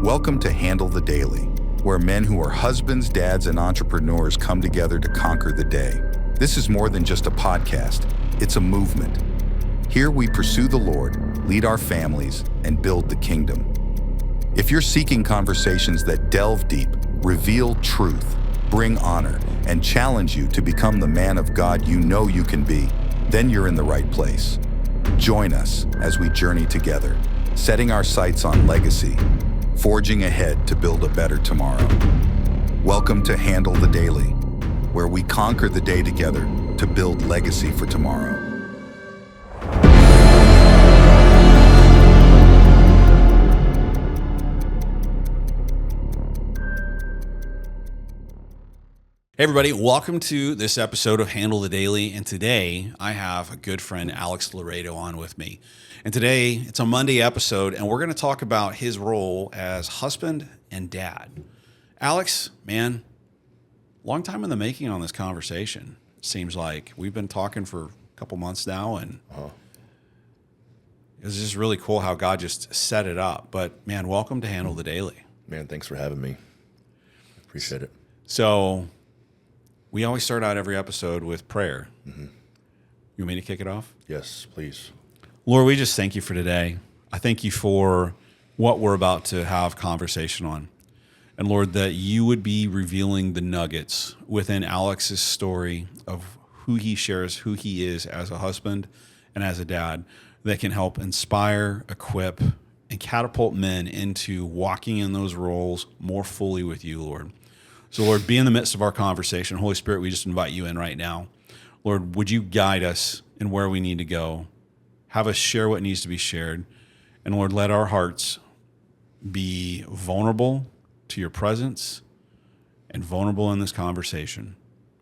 Welcome to Handle the Daily, where men who are husbands, dads, and entrepreneurs come together to conquer the day. This is more than just a podcast, it's a movement. Here we pursue the Lord, lead our families, and build the kingdom. If you're seeking conversations that delve deep, reveal truth, bring honor, and challenge you to become the man of God you know you can be, then you're in the right place. Join us as we journey together, setting our sights on legacy, forging ahead to build a better tomorrow. Welcome to Handle the Daily, where we conquer the day together to build legacy for tomorrow. Hey everybody, welcome to this episode of Handle the Daily, and today I have a good friend, Alex Loredo, on with me. And today, it's a Monday episode, and we're going to talk about his role as husband and dad. Alex, man, long time in the making on this conversation. Seems like we've been talking for a couple months now, and it was just really cool how God just set it up. But man, welcome to Handle the Daily. Man, thanks for having me. Appreciate it. So we always start out every episode with prayer. Mm-hmm. You want me to kick it off? Yes, please. Lord, we just thank you for today. I thank you for what we're about to have conversation on. And Lord, that you would be revealing the nuggets within Alex's story of who he shares, who he is as a husband and as a dad, that can help inspire, equip, and catapult men into walking in those roles more fully with you, Lord. So, Lord, be in the midst of our conversation. Holy Spirit, we just invite you in right now. Lord, would you guide us in where we need to go? Have us share what needs to be shared. And Lord, let our hearts be vulnerable to your presence and vulnerable in this conversation.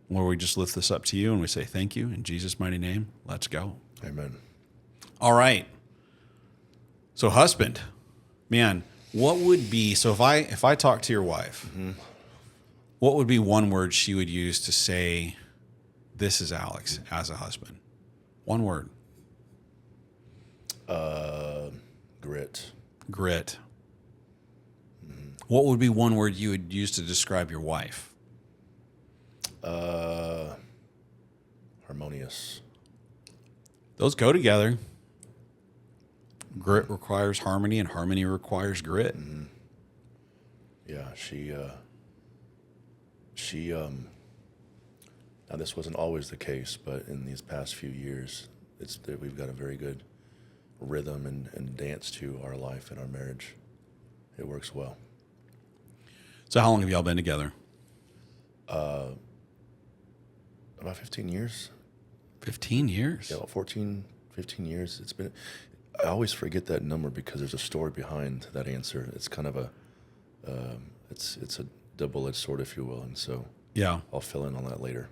Lord, we just lift this up to you and we say thank you. In Jesus' mighty name, let's go. Amen. All right. So husband, man, what would be, so if I talk to your wife, mm-hmm. What would be one word she would use to say, this is Alex as a husband? One word. Grit. Grit. Mm-hmm. What would be one word you would use to describe your wife? Harmonious. Those go together. Grit requires harmony, and harmony requires grit. Mm-hmm. Yeah, she now this wasn't always the case, but in these past few years, we've got a very good rhythm and dance to our life and our marriage. It works well. So how long have y'all been together? About 15 years. 15 years? Yeah, about 15 years. It's been. I always forget that number because there's a story behind that answer. It's kind of it's a double-edged sword, if you will, and so yeah, I'll fill in on that later.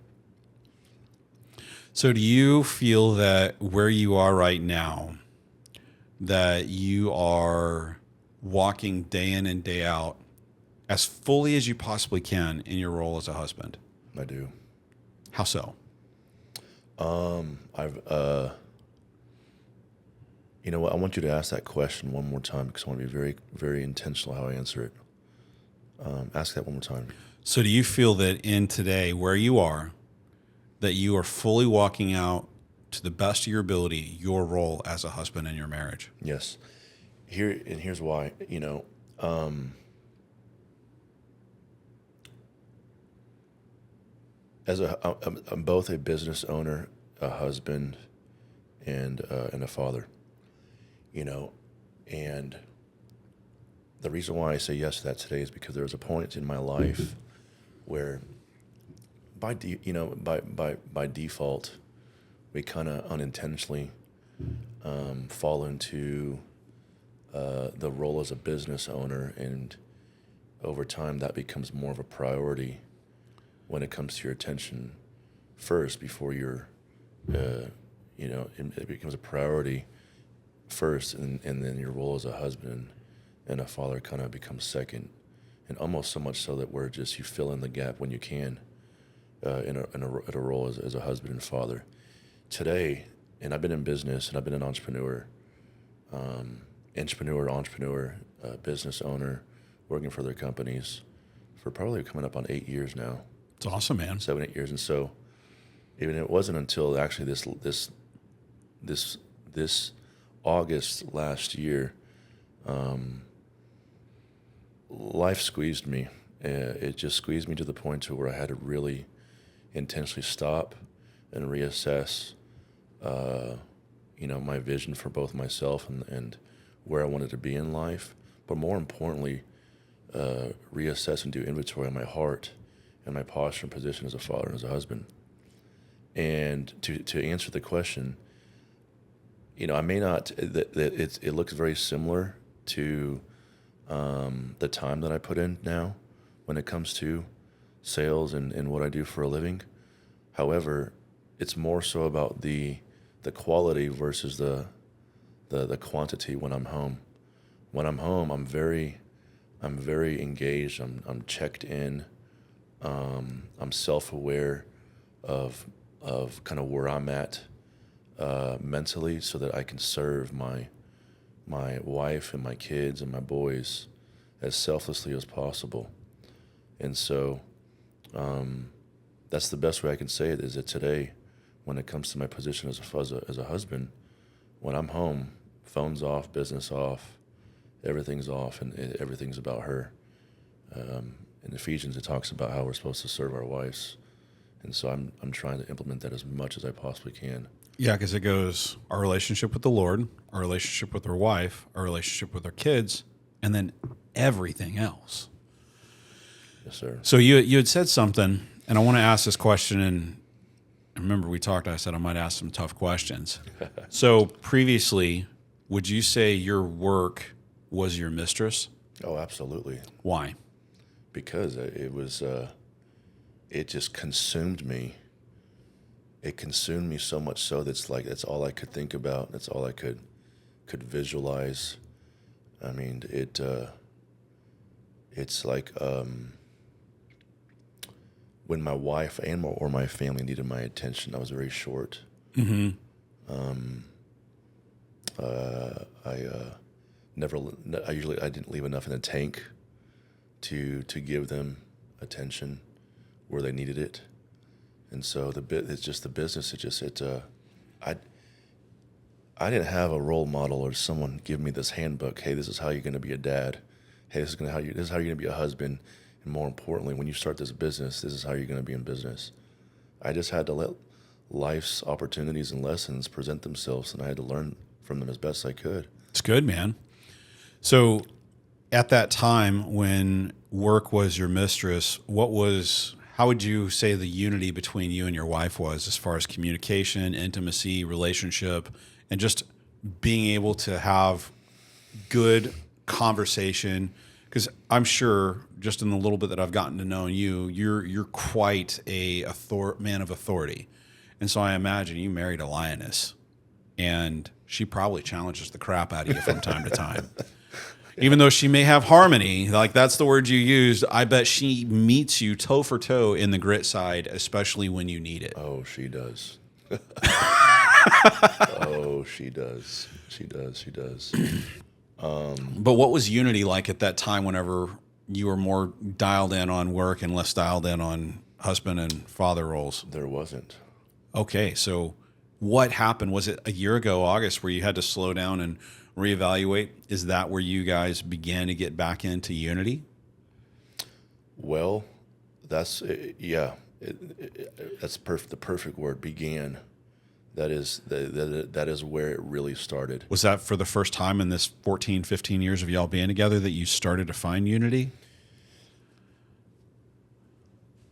So do you feel that where you are right now, that you are walking day in and day out as fully as you possibly can in your role as a husband? I do. How so? You know what? I want you to ask that question one more time because I want to be very, very intentional how I answer it. Ask that one more time. So do you feel that in today, where you are, that you are fully walking out to the best of your ability, your role as a husband in your marriage? Yes. Here's why. You know, I'm both a business owner, a husband, and a father. You know, and the reason why I say yes to that today is because there was a point in my life where, by default, we kind of unintentionally fall into the role as a business owner, and over time that becomes more of a priority when it comes to your attention first before your, it becomes a priority first, and then your role as a husband and a father kind of becomes second, and almost so much so that where just you fill in the gap when you can in a role as a husband and father. Today, and I've been in business and I've been an entrepreneur, business owner working for their companies for probably coming up on 8 years now. It's awesome, man. 7, 8 years. And so even it wasn't until actually this August last year, life squeezed me. It just squeezed me to the point to where I had to really intentionally stop and reassess, my vision for both myself and where I wanted to be in life. But more importantly, reassess and do inventory on my heart and my posture and position as a father and as a husband. And to answer the question, I may not. It looks very similar to the time that I put in now when it comes to sales and what I do for a living. However, it's more so about the quality versus the quantity when I'm home. When I'm home, I'm very engaged. I'm checked in. I'm self-aware of kind of where I'm at mentally, so that I can serve my wife and my kids and my boys as selflessly as possible. And so that's the best way I can say it, is that today, when it comes to my position as a husband, when I'm home, phone's off, business off, everything's off, and everything's about her. In Ephesians, it talks about how we're supposed to serve our wives. And so I'm trying to implement that as much as I possibly can. Yeah, because it goes our relationship with the Lord, our relationship with our wife, our relationship with our kids, and then everything else. Yes, sir. So you had said something, and I want to ask this question. And I remember we talked, I said I might ask some tough questions. So previously, would you say your work was your mistress? Oh, absolutely. Why? Because it was, it just consumed me. It consumed me so much so that's that's all I could think about. That's all I could visualize. I mean, it's like when my wife or my family needed my attention, I was very short. Mm-hmm. I didn't leave enough in the tank to give them attention where they needed it. And so it's just the business. I didn't have a role model or someone give me this handbook. Hey, this is how you're going to be a dad. Hey, this is how you're going to be a husband. And more importantly, when you start this business, this is how you're going to be in business. I just had to let life's opportunities and lessons present themselves, and I had to learn from them as best I could. It's good, man. So at that time when work was your mistress, how would you say the unity between you and your wife was, as far as communication, intimacy, relationship, and just being able to have good conversation? Because I'm sure, just in the little bit that I've gotten to know you, you're quite a man of authority. And so I imagine you married a lioness, and she probably challenges the crap out of you from time to time. Even though she may have harmony, like that's the word you used, I bet she meets you toe for toe in the grit side, especially when you need it. Oh, she does. Oh, she does. She does. But what was unity like at that time whenever you were more dialed in on work and less dialed in on husband and father roles? There wasn't. Okay, so what happened? Was it a year ago, August, where you had to slow down and reevaluate? Is that where you guys began to get back into unity? Well, that's yeah. That's the perfect word. Began. That is where it really started. Was that for the first time in this 14, 15 years of y'all being together that you started to find unity?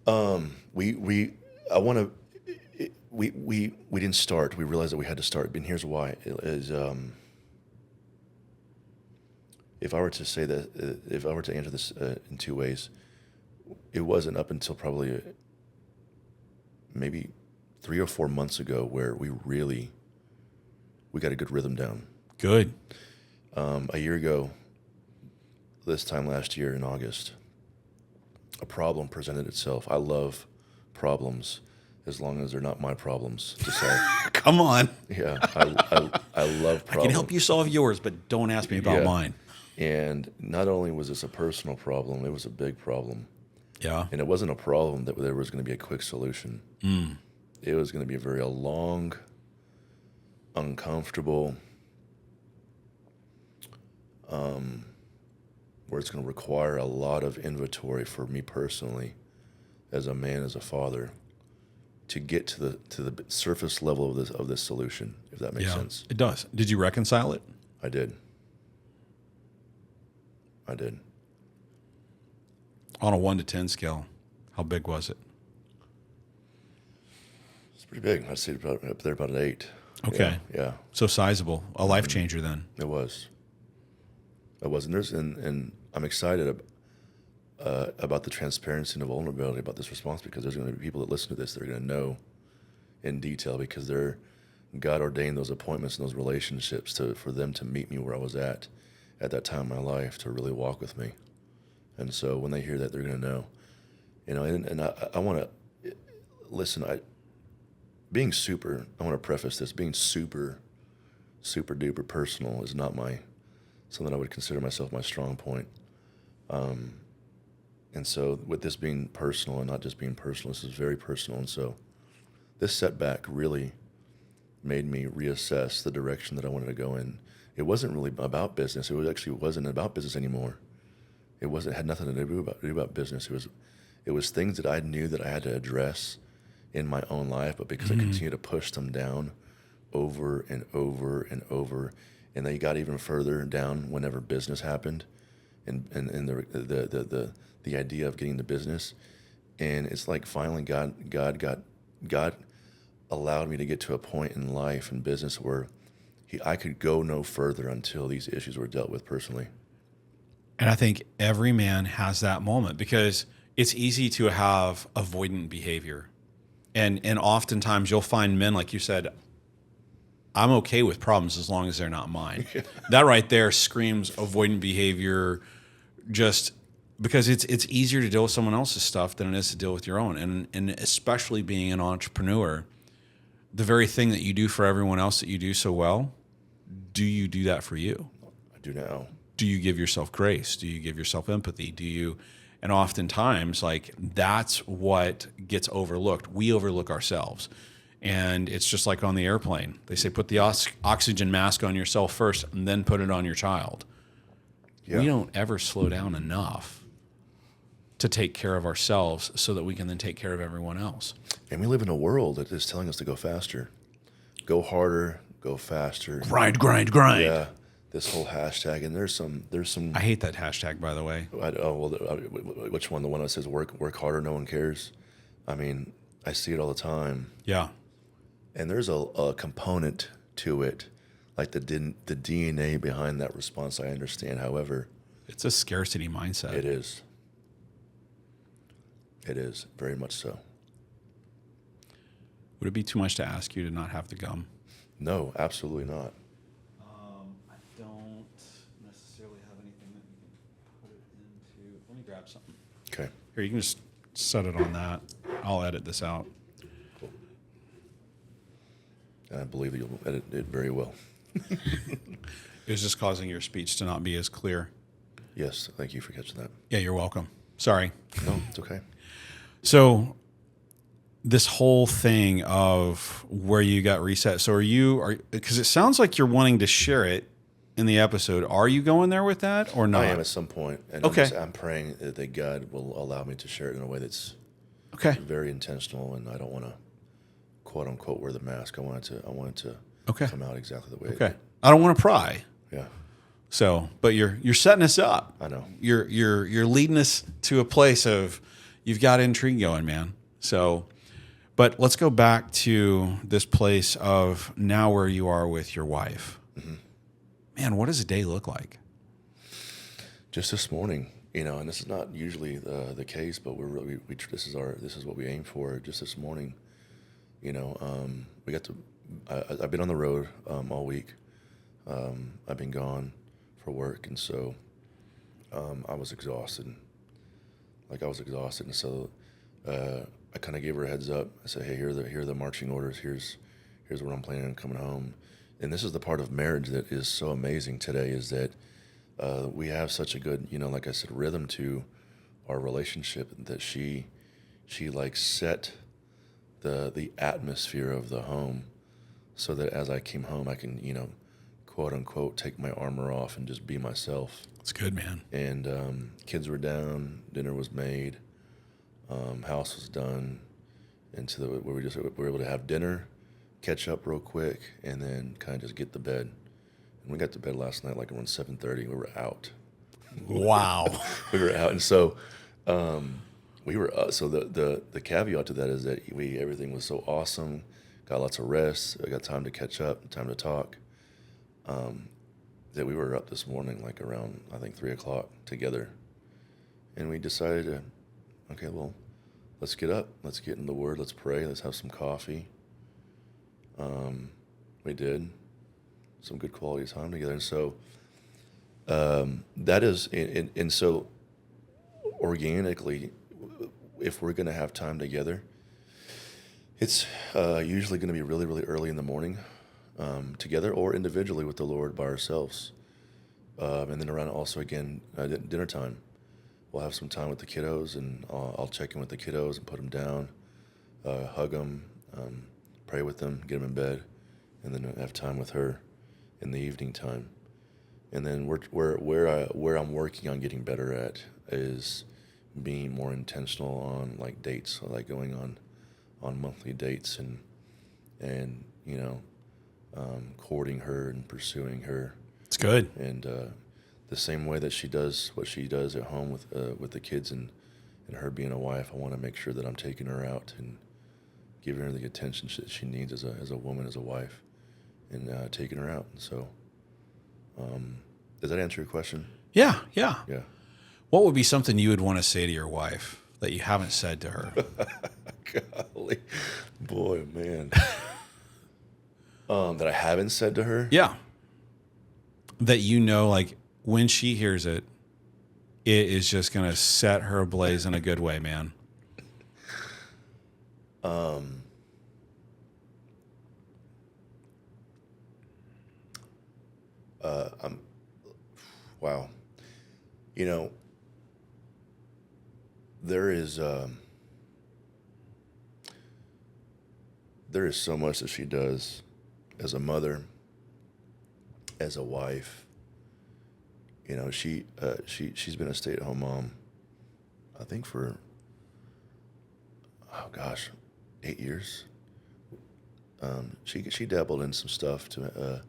We didn't start. We realized that we had to start, and here's why. If I were to say that, if I were to answer this in two ways, it wasn't up until probably maybe 3 or 4 months ago where we got a good rhythm down. Good. A year ago, this time last year in August, a problem presented itself. I love problems as long as they're not my problems to solve. Come on. Yeah, I love problems. I can help you solve yours, but don't ask me about mine. And not only was this a personal problem, it was a big problem. Yeah. And it wasn't a problem that there was going to be a quick solution. Mm. It was going to be a long, uncomfortable, where it's going to require a lot of inventory for me personally, as a man, as a father, to get to the surface level of this solution, if that makes sense. It does. Did you reconcile it? I did. On a 1 to 10 scale, how big was it? It's pretty big. I'd say up there about an 8. Okay. Yeah. So sizable. A life changer then. It was. And I'm excited about the transparency and the vulnerability about this response, because there's going to be people that listen to this that are going to know in detail, because God ordained those appointments and those relationships for them to meet me where I was at that time in my life, to really walk with me. And so when they hear that, they're going to know, and I want to listen. I want to preface this, being super, super duper personal is not something I would consider myself my strong point. And so with this being personal and not just being personal, this is very personal. And so this setback really made me reassess the direction that I wanted to go in. It wasn't really about business. It wasn't about business anymore. It had nothing to do about business. It was things that I knew that I had to address in my own life, but because I continued to push them down over and over and over, and they got even further down whenever business happened, and the idea of getting to business, and it's like finally God allowed me to get to a point in life and business where I could go no further until these issues were dealt with personally. And I think every man has that moment, because it's easy to have avoidant behavior. And oftentimes you'll find men, like you said, I'm okay with problems as long as they're not mine. That right there screams avoidant behavior, just because it's easier to deal with someone else's stuff than it is to deal with your own. And especially being an entrepreneur, the very thing that you do for everyone else that you do so well, do you do that for you? I do now. Do you give yourself grace? Do you give yourself empathy? And oftentimes, like, that's what gets overlooked. We overlook ourselves. And it's just like on the airplane. They say, put the oxygen mask on yourself first and then put it on your child. Yeah. We don't ever slow down enough to take care of ourselves so that we can then take care of everyone else. And we live in a world that is telling us to go faster, go harder, go faster. Grind. Yeah. This whole hashtag, and there's some. I hate that hashtag, by the way. Which one? The one that says work harder, no one cares. I mean, I see it all the time. Yeah. And there's a component to it, like the DNA behind that response. I understand. However, it's a scarcity mindset. It is. It is very much so. Would it be too much to ask you to not have the gum? No, absolutely not. I don't necessarily have anything that you can put it into. Let me grab something. Okay. Here, you can just set it on that. I'll edit this out. Cool. And I believe that you'll edit it very well. It was just causing your speech to not be as clear. Yes, thank you for catching that. Yeah, you're welcome. Sorry. No, it's okay. So this whole thing of where you got reset. So because it sounds like you're wanting to share it in the episode. Are you going there with that or not? I am at some point, and okay. I'm praying that God will allow me to share it in a way that's very intentional, and I don't want to quote unquote wear the mask. I want it to come out exactly the way. Okay. I don't want to pry. Yeah. So, but you're setting us up. I know. You're leading us to a place of you've got intrigue going, man. So, but let's go back to this place of now where you are with your wife. Mm-hmm. Man, what does a day look like? Just this morning, and this is not usually the case, but this is what we aim for. Just this morning, we got to. I've been on the road all week. I've been gone for work, and so I was exhausted. And so I kind of gave her a heads up. I said, "Hey, here are the marching orders. Here's what I'm planning on coming home." And this is the part of marriage that is so amazing today, is that we have such a good, like I said, rhythm to our relationship that she like set the atmosphere of the home so that as I came home, I can, quote unquote, take my armor off and just be myself. It's good, man. And kids were down, dinner was made, house was done, and so we were able to have dinner, catch up real quick, and then kind of just get to bed. And we got to bed last night like around 7:30. We were out. Wow. We were out, and so we were. So the caveat to that is that everything was so awesome. Got lots of rest. I got time to catch up, time to talk. That we were up this morning like around I think 3:00 together, and we decided to, okay, well, let's get up, let's get in the Word, let's pray, let's have some coffee. We did some good quality time together, and so that is, and so organically, if we're going to have time together, it's usually going to be really, really early in the morning, together or individually with the Lord by ourselves, and then around also again dinner time. We'll have some time with the kiddos, and I'll check in with the kiddos and put them down, hug them, pray with them, get them in bed, and then have time with her in the evening time. And then where I'm working on getting better at is being more intentional on like dates, so like going on monthly dates and courting her and pursuing her. It's good. And the same way that she does what she does at home with the kids and her being a wife, I want to make sure that I'm taking her out and giving her the attention that she needs as a woman, as a wife, and taking her out. And so, does that answer your question? Yeah. Yeah. What would be something you would want to say to your wife that you haven't said to her? Golly, boy, man. That I haven't said to her? Yeah. That like when she hears it, it is just going to set her ablaze in a good way, man. Wow. There is so much that she does as a mother, as a wife. She's been a stay-at-home mom, I think for 8 years. She dabbled in some stuff to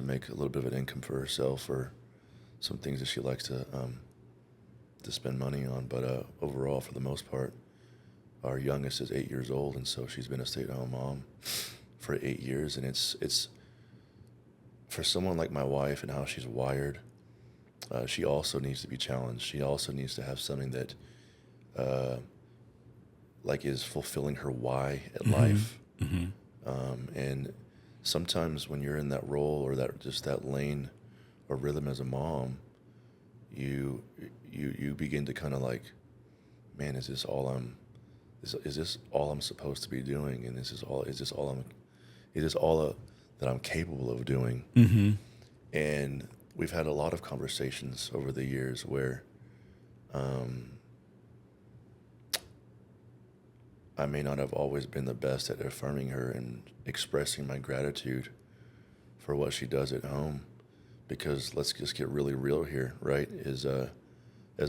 make a little bit of an income for herself, or some things that she likes to spend money on. But overall, for the most part, our youngest is 8 years old, and so she's been a stay-at-home mom for 8 years. And it's for someone like my wife and how she's wired, she also needs to be challenged. She also needs to have something that is fulfilling her why at life. Mm-hmm. And sometimes when you're in that role or that lane or rhythm as a mom, you begin to kind of like, man, is this all I'm supposed to be doing? And is this all that I'm capable of doing? Mm-hmm. And we've had a lot of conversations over the years where I may not have always been the best at affirming her and expressing my gratitude for what she does at home. Because let's just get really real here, right? As a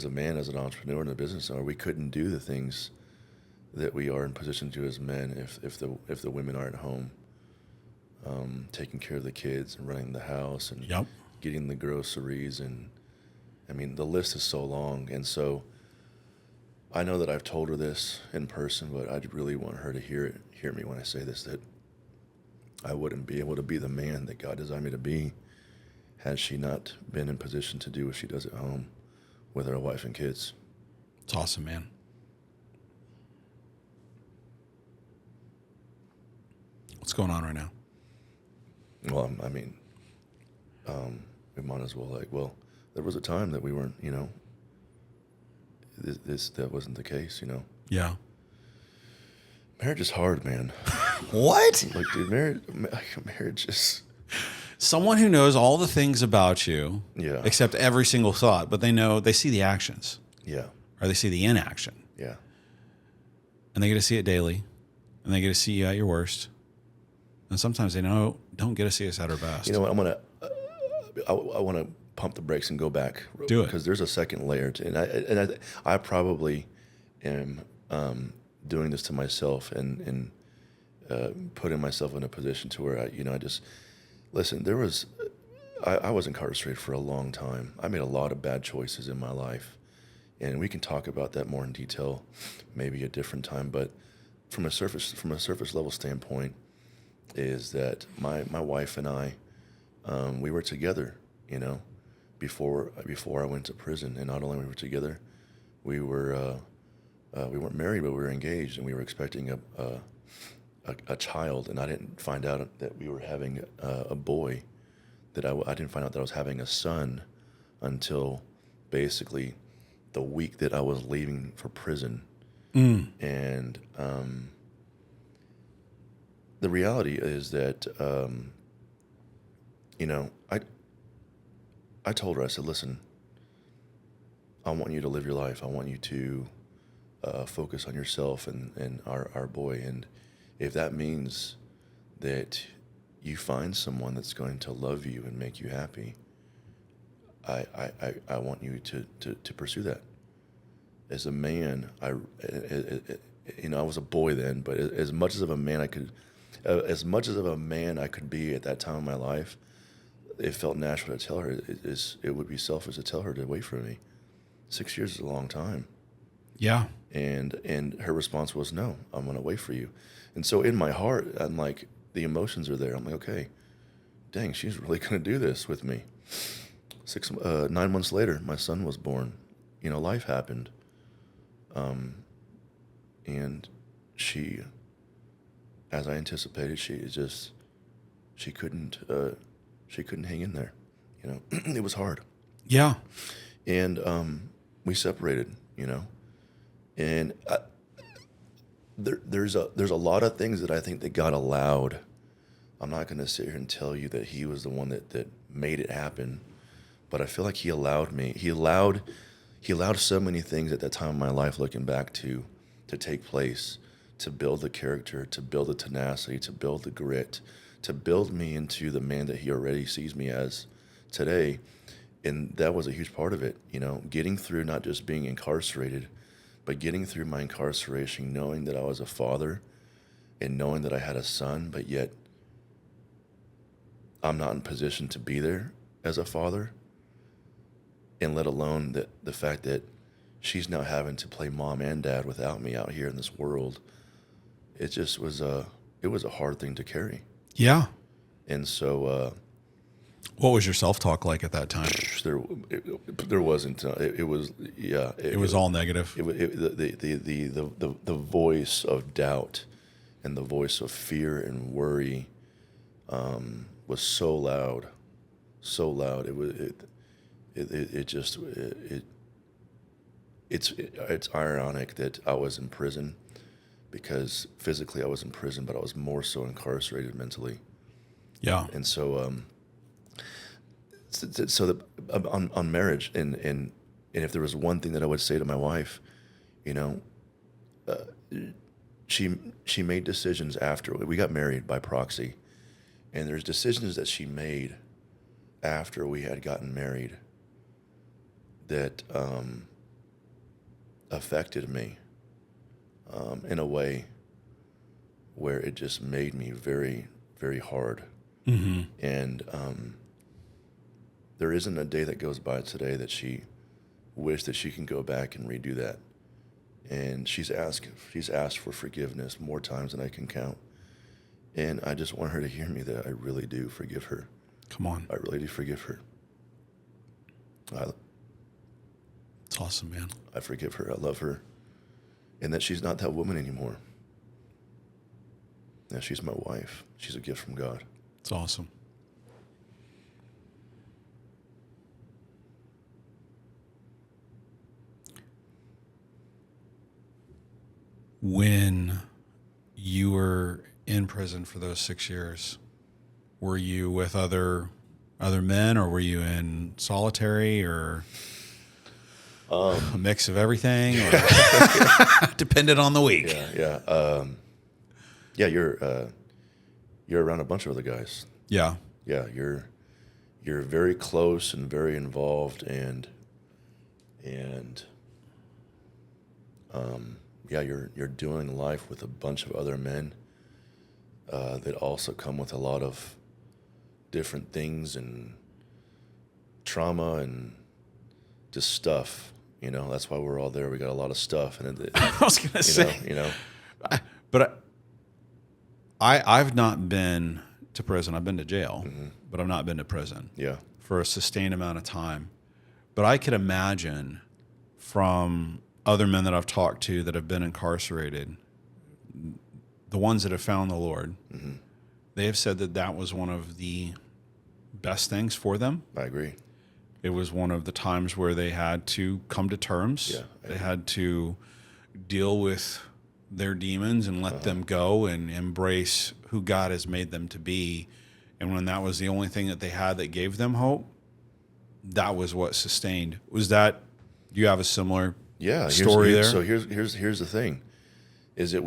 man, as an entrepreneur and a business owner, we couldn't do the things that we are in position to do as men if the women aren't home, taking care of the kids and running the house and Yep. getting the groceries, and I mean the list is so long. And so I know that I've told her this in person, but I really want her to hear me when I say this, that I wouldn't be able to be the man that God designed me to be had she not been in position to do what she does at home with her wife and kids. It's awesome, man. What's going on right now? Well, I mean, we might as well, there was a time that we weren't, that wasn't the case, Yeah. Marriage is hard, man. What? Like, dude, marriage is... Someone who knows all the things about you, Yeah. except every single thought, but they see the actions, Yeah. or they see the inaction, Yeah. and they get to see it daily, and they get to see you at your worst. And sometimes they don't get to see us at our best. You know what? I want to pump the brakes and go back. Do it. Because there's a second layer to, and I probably am doing this to myself and putting myself in a position to where I just listen. I was incarcerated for a long time. I made a lot of bad choices in my life, and we can talk about that more in detail, maybe a different time. But from a surface level standpoint, is that my wife and I, we were together, before I went to prison. And not only we were together, we weren't married, but we were engaged, and we were expecting a child. And I didn't find out that we were having a boy. I didn't find out that I was having a son until basically the week that I was leaving for prison. And the reality is that, I told her, I said, listen, I want you to live your life. I want you to focus on yourself and our boy. And if that means that you find someone that's going to love you and make you happy, I want you to pursue that. As a man, I was a boy then, but as much as of a man I could be at that time of my life, it felt natural to tell her. It would be selfish to tell her to wait for me. 6 years is a long time. Yeah. And her response was, no, I'm going to wait for you. And so in my heart, I'm like, the emotions are there. I'm like, okay, dang, she's really going to do this with me. 9 months later, my son was born. Life happened. And she, as I anticipated, she couldn't hang in there. It was hard. Yeah. And we separated. And there's a lot of things that I think that God allowed. I'm not going to sit here and tell you that He was the one that made it happen, but I feel like He allowed me. He allowed so many things at that time in my life, looking back, to take place, to build the character, to build the tenacity, to build the grit, to build me into the man that He already sees me as today. And that was a huge part of it, getting through not just being incarcerated, but getting through my incarceration, knowing that I was a father and knowing that I had a son, but yet I'm not in position to be there as a father, and let alone the fact that she's now having to play mom and dad without me out here in this world. It just was a hard thing to carry. Yeah. And so, what was your self-talk like at that time? There wasn't. It was, yeah. It was all negative. The voice of doubt and the voice of fear and worry was so loud. It's ironic that I was in prison, because physically I was in prison, but I was more so incarcerated mentally. Yeah. And so, on marriage, and if there was one thing that I would say to my wife, she made decisions after we got married by proxy, and there's decisions that she made after we had gotten married that affected me in a way where it just made me very, very hard. Mm-hmm. And there isn't a day that goes by today that she wished that she can go back and redo that. And she's asked for forgiveness more times than I can count. And I just want her to hear me that I really do forgive her. Come on. I really do forgive her. It's awesome, man. I forgive her. I love her. And that she's not that woman anymore. Now she's my wife. She's a gift from God. It's awesome. When you were in prison for those 6 years, were you with other men, or were you in solitary, or a mix of everything, or depended on the week? Yeah. You're around a bunch of other guys. Yeah. Yeah, you're very close and very involved, and you're doing life with a bunch of other men that also come with a lot of different things and trauma and just stuff. That's why we're all there. We got a lot of stuff, and I was gonna say, but I've not been to prison. I've been to jail, but I've not been to prison. Yeah. For a sustained amount of time. But I could imagine from other men that I've talked to that have been incarcerated, the ones that have found the Lord, they have said that was one of the best things for them. I agree. It was one of the times where they had to come to terms. Yeah, they had to deal with their demons and let them go and embrace who God has made them to be. And when that was the only thing that they had that gave them hope, that was what sustained. Was that, do you have a similar story there? So here's the thing, is that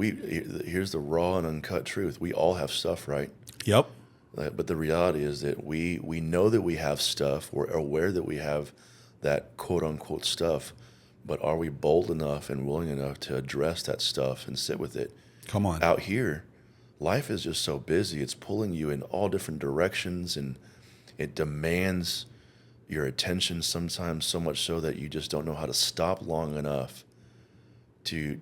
here's the raw and uncut truth. We all have stuff, right? Yep. But the reality is that we know that we have stuff. We're aware that we have that quote unquote stuff, but are we bold enough and willing enough to address that stuff and sit with it? Come on. Out here, life is just so busy. It's pulling you in all different directions, and it demands your attention sometimes so much so that you just don't know how to stop long enough to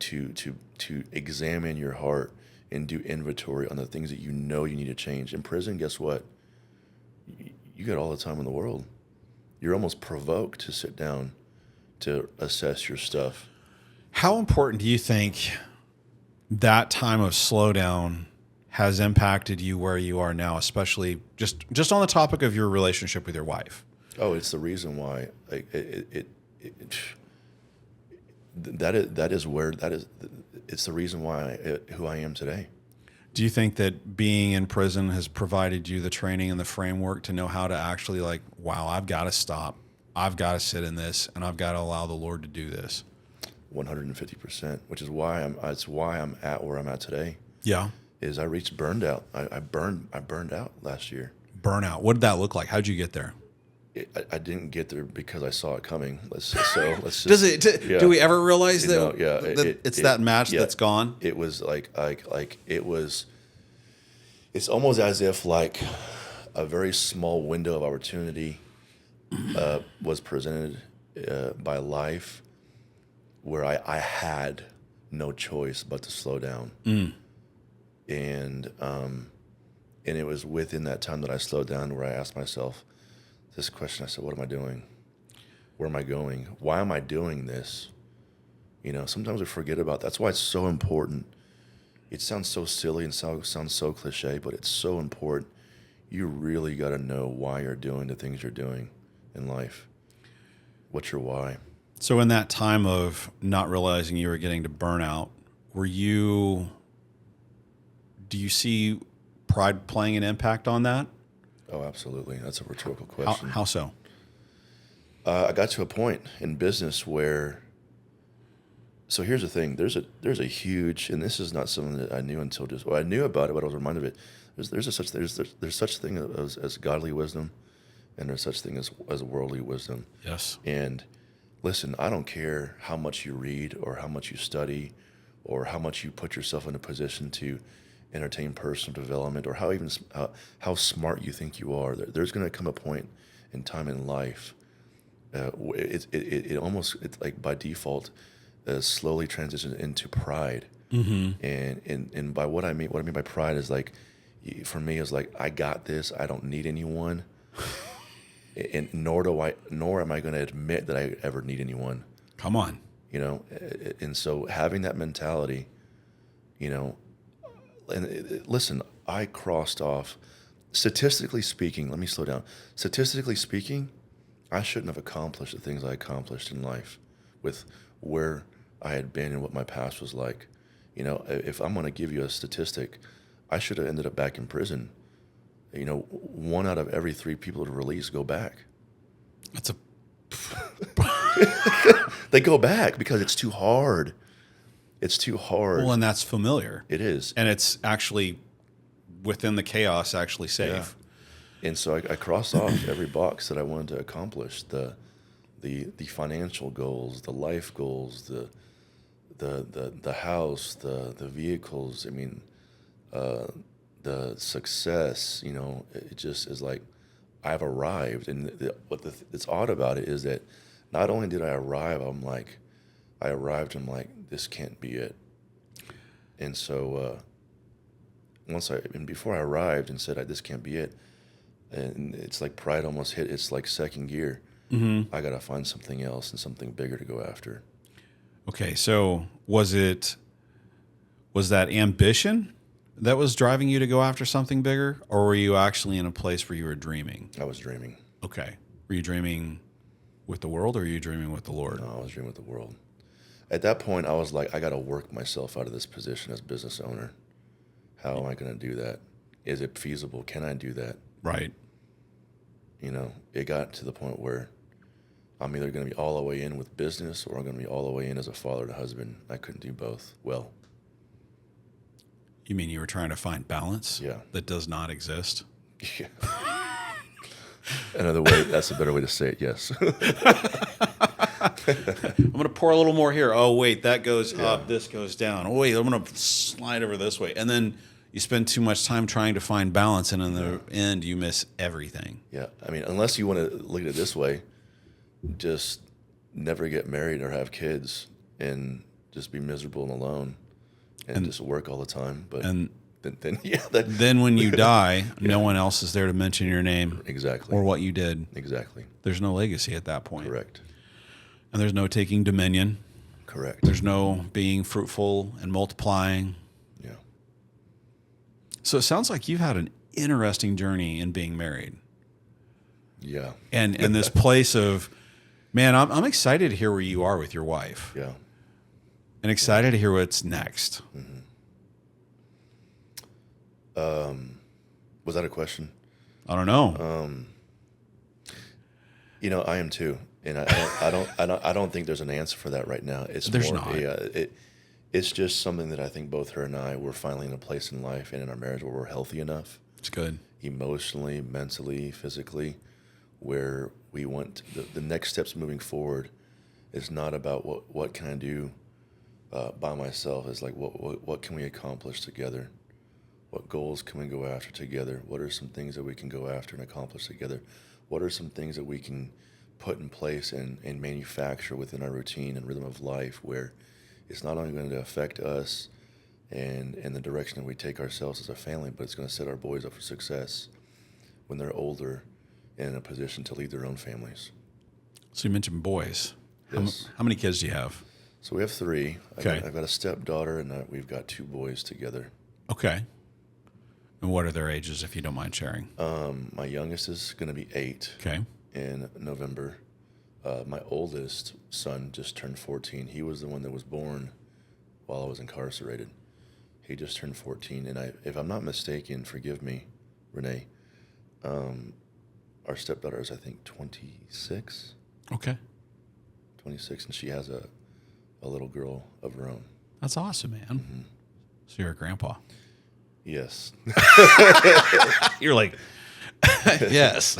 examine your heart and do inventory on the things that you need to change. In prison, guess what? You got all the time in the world. You're almost provoked to sit down to assess your stuff. How important do you think that time of slowdown has impacted you where you are now, especially just on the topic of your relationship with your wife? Oh, it's the reason why it's the reason why who I am today. Do you think that being in prison has provided you the training and the framework to know how to actually wow, I've got to stop. I've got to sit in this, and I've got to allow the Lord to do this? 150%, which is why I'm at where I'm at today. Yeah. Is I reached burned out. I burned out last year. Burnout. What did that look like? How'd you get there? I didn't get there because I saw it coming. Let's just, do we ever realize that, it's that match that's gone? It was it's almost as if like a very small window of opportunity was presented by life where I had no choice but to slow down. And it was within that time that I slowed down where I asked myself this question. I said, what am I doing? Where am I going? Why am I doing this? Sometimes we forget about that. That's why it's so important. It sounds so silly and sounds so cliche, but it's so important. You really got to know why you're doing the things you're doing in life. What's your why? So in that time of not realizing you were getting to burnout, do you see pride playing an impact on that? Oh, absolutely. That's a rhetorical question. How so? I got to a point in business where. So here's the thing. There's a huge, and this is not something that I knew until I knew about it, but I was reminded of it. There's such thing as godly wisdom, and there's such thing as worldly wisdom. Yes. And listen, I don't care how much you read or how much you study, or how much you put yourself in a position to entertain personal development, or how smart you think you are. There's going to come a point in time in life. It's like by default, slowly transitions into pride. And by what I mean by pride is like, for me, is like, I got this. I don't need anyone, and nor am I going to admit that I ever need anyone. Come on. And so having that mentality, and listen, I crossed off, statistically speaking, let me slow down. Statistically speaking, I shouldn't have accomplished the things I accomplished in life with where I had been and what my past was like. If I'm going to give you a statistic, I should have ended up back in prison 1 out of every 3 people to release go back. That's a They go back because it's too hard. It's too hard. well, and that's familiar. It is. And it's actually within the chaos, actually safe. And so I crossed off every box that I wanted to accomplish: the financial goals, the life goals, the house, the vehicles. I mean, the success. It just is like I've arrived. And what's odd about it is that not only did I arrive, I arrived. I'm like, this can't be it. And so before I arrived and said, this can't be it. And it's like pride almost hit its like second gear. I got to find something else and something bigger to go after. Okay, so was that ambition that was driving you to go after something bigger, or were you actually in a place where you were dreaming? I was dreaming. Okay. Were you dreaming with the world, or were you dreaming with the Lord? No, I was dreaming with the world. At that point, I was like, I got to work myself out of this position as business owner. How am I going to do that? Is it feasible? Can I do that? Right. It got to the point where I'm either going to be all the way in with business or I'm going to be all the way in as a father and husband. I couldn't do both well. You mean you were trying to find balance? Yeah. That does not exist? Yeah. Another way, that's a better way to say it, yes. I'm going to pour a little more here. Oh, wait, that goes up, this goes down. Oh, wait, I'm going to slide over this way. And then you spend too much time trying to find balance, and in the end, you miss everything. Yeah. I mean, unless you want to look at it this way, just never get married or have kids and just be miserable and alone and just work all the time. But then when you die, no one else is there to mention your name. Exactly. Or what you did. Exactly. There's no legacy at that point. Correct. And there's no taking dominion. Correct. There's no being fruitful and multiplying. Yeah. So it sounds like you've had an interesting journey in being married. Yeah. And in this place of, man, I'm excited to hear where you are with your wife. Yeah. And excited to hear what's next. Mm-hmm. Was that a question? I don't know. I am too, and I don't think there's an answer for that right now. There's not. It's just something that I think both her and I were finally in a place in life and in our marriage where we're healthy enough. It's good. Emotionally, mentally, physically, where we want the next steps moving forward is not about what can I do by myself. It's like what can we accomplish together? What goals can we go after together? What are some things that we can go after and accomplish together? What are some things that we can put in place and manufacture within our routine and rhythm of life where it's not only going to affect us and the direction that we take ourselves as a family, but it's going to set our boys up for success when they're older and in a position to lead their own families. So you mentioned boys. Yes. How many kids do you have? So we have 3. Okay. I've got a stepdaughter, and we've got 2 boys together. Okay. And what are their ages, if you don't mind sharing? My youngest is going to be 8 in November. My oldest son just turned 14. He was the one that was born while I was incarcerated. He just turned 14. And if I'm not mistaken, forgive me, Renee, our stepdaughter is, I think, 26. Okay. 26, and she has a little girl of her own. That's awesome, man. Mm-hmm. So you're a grandpa. Yes. You're like, yes. Yes.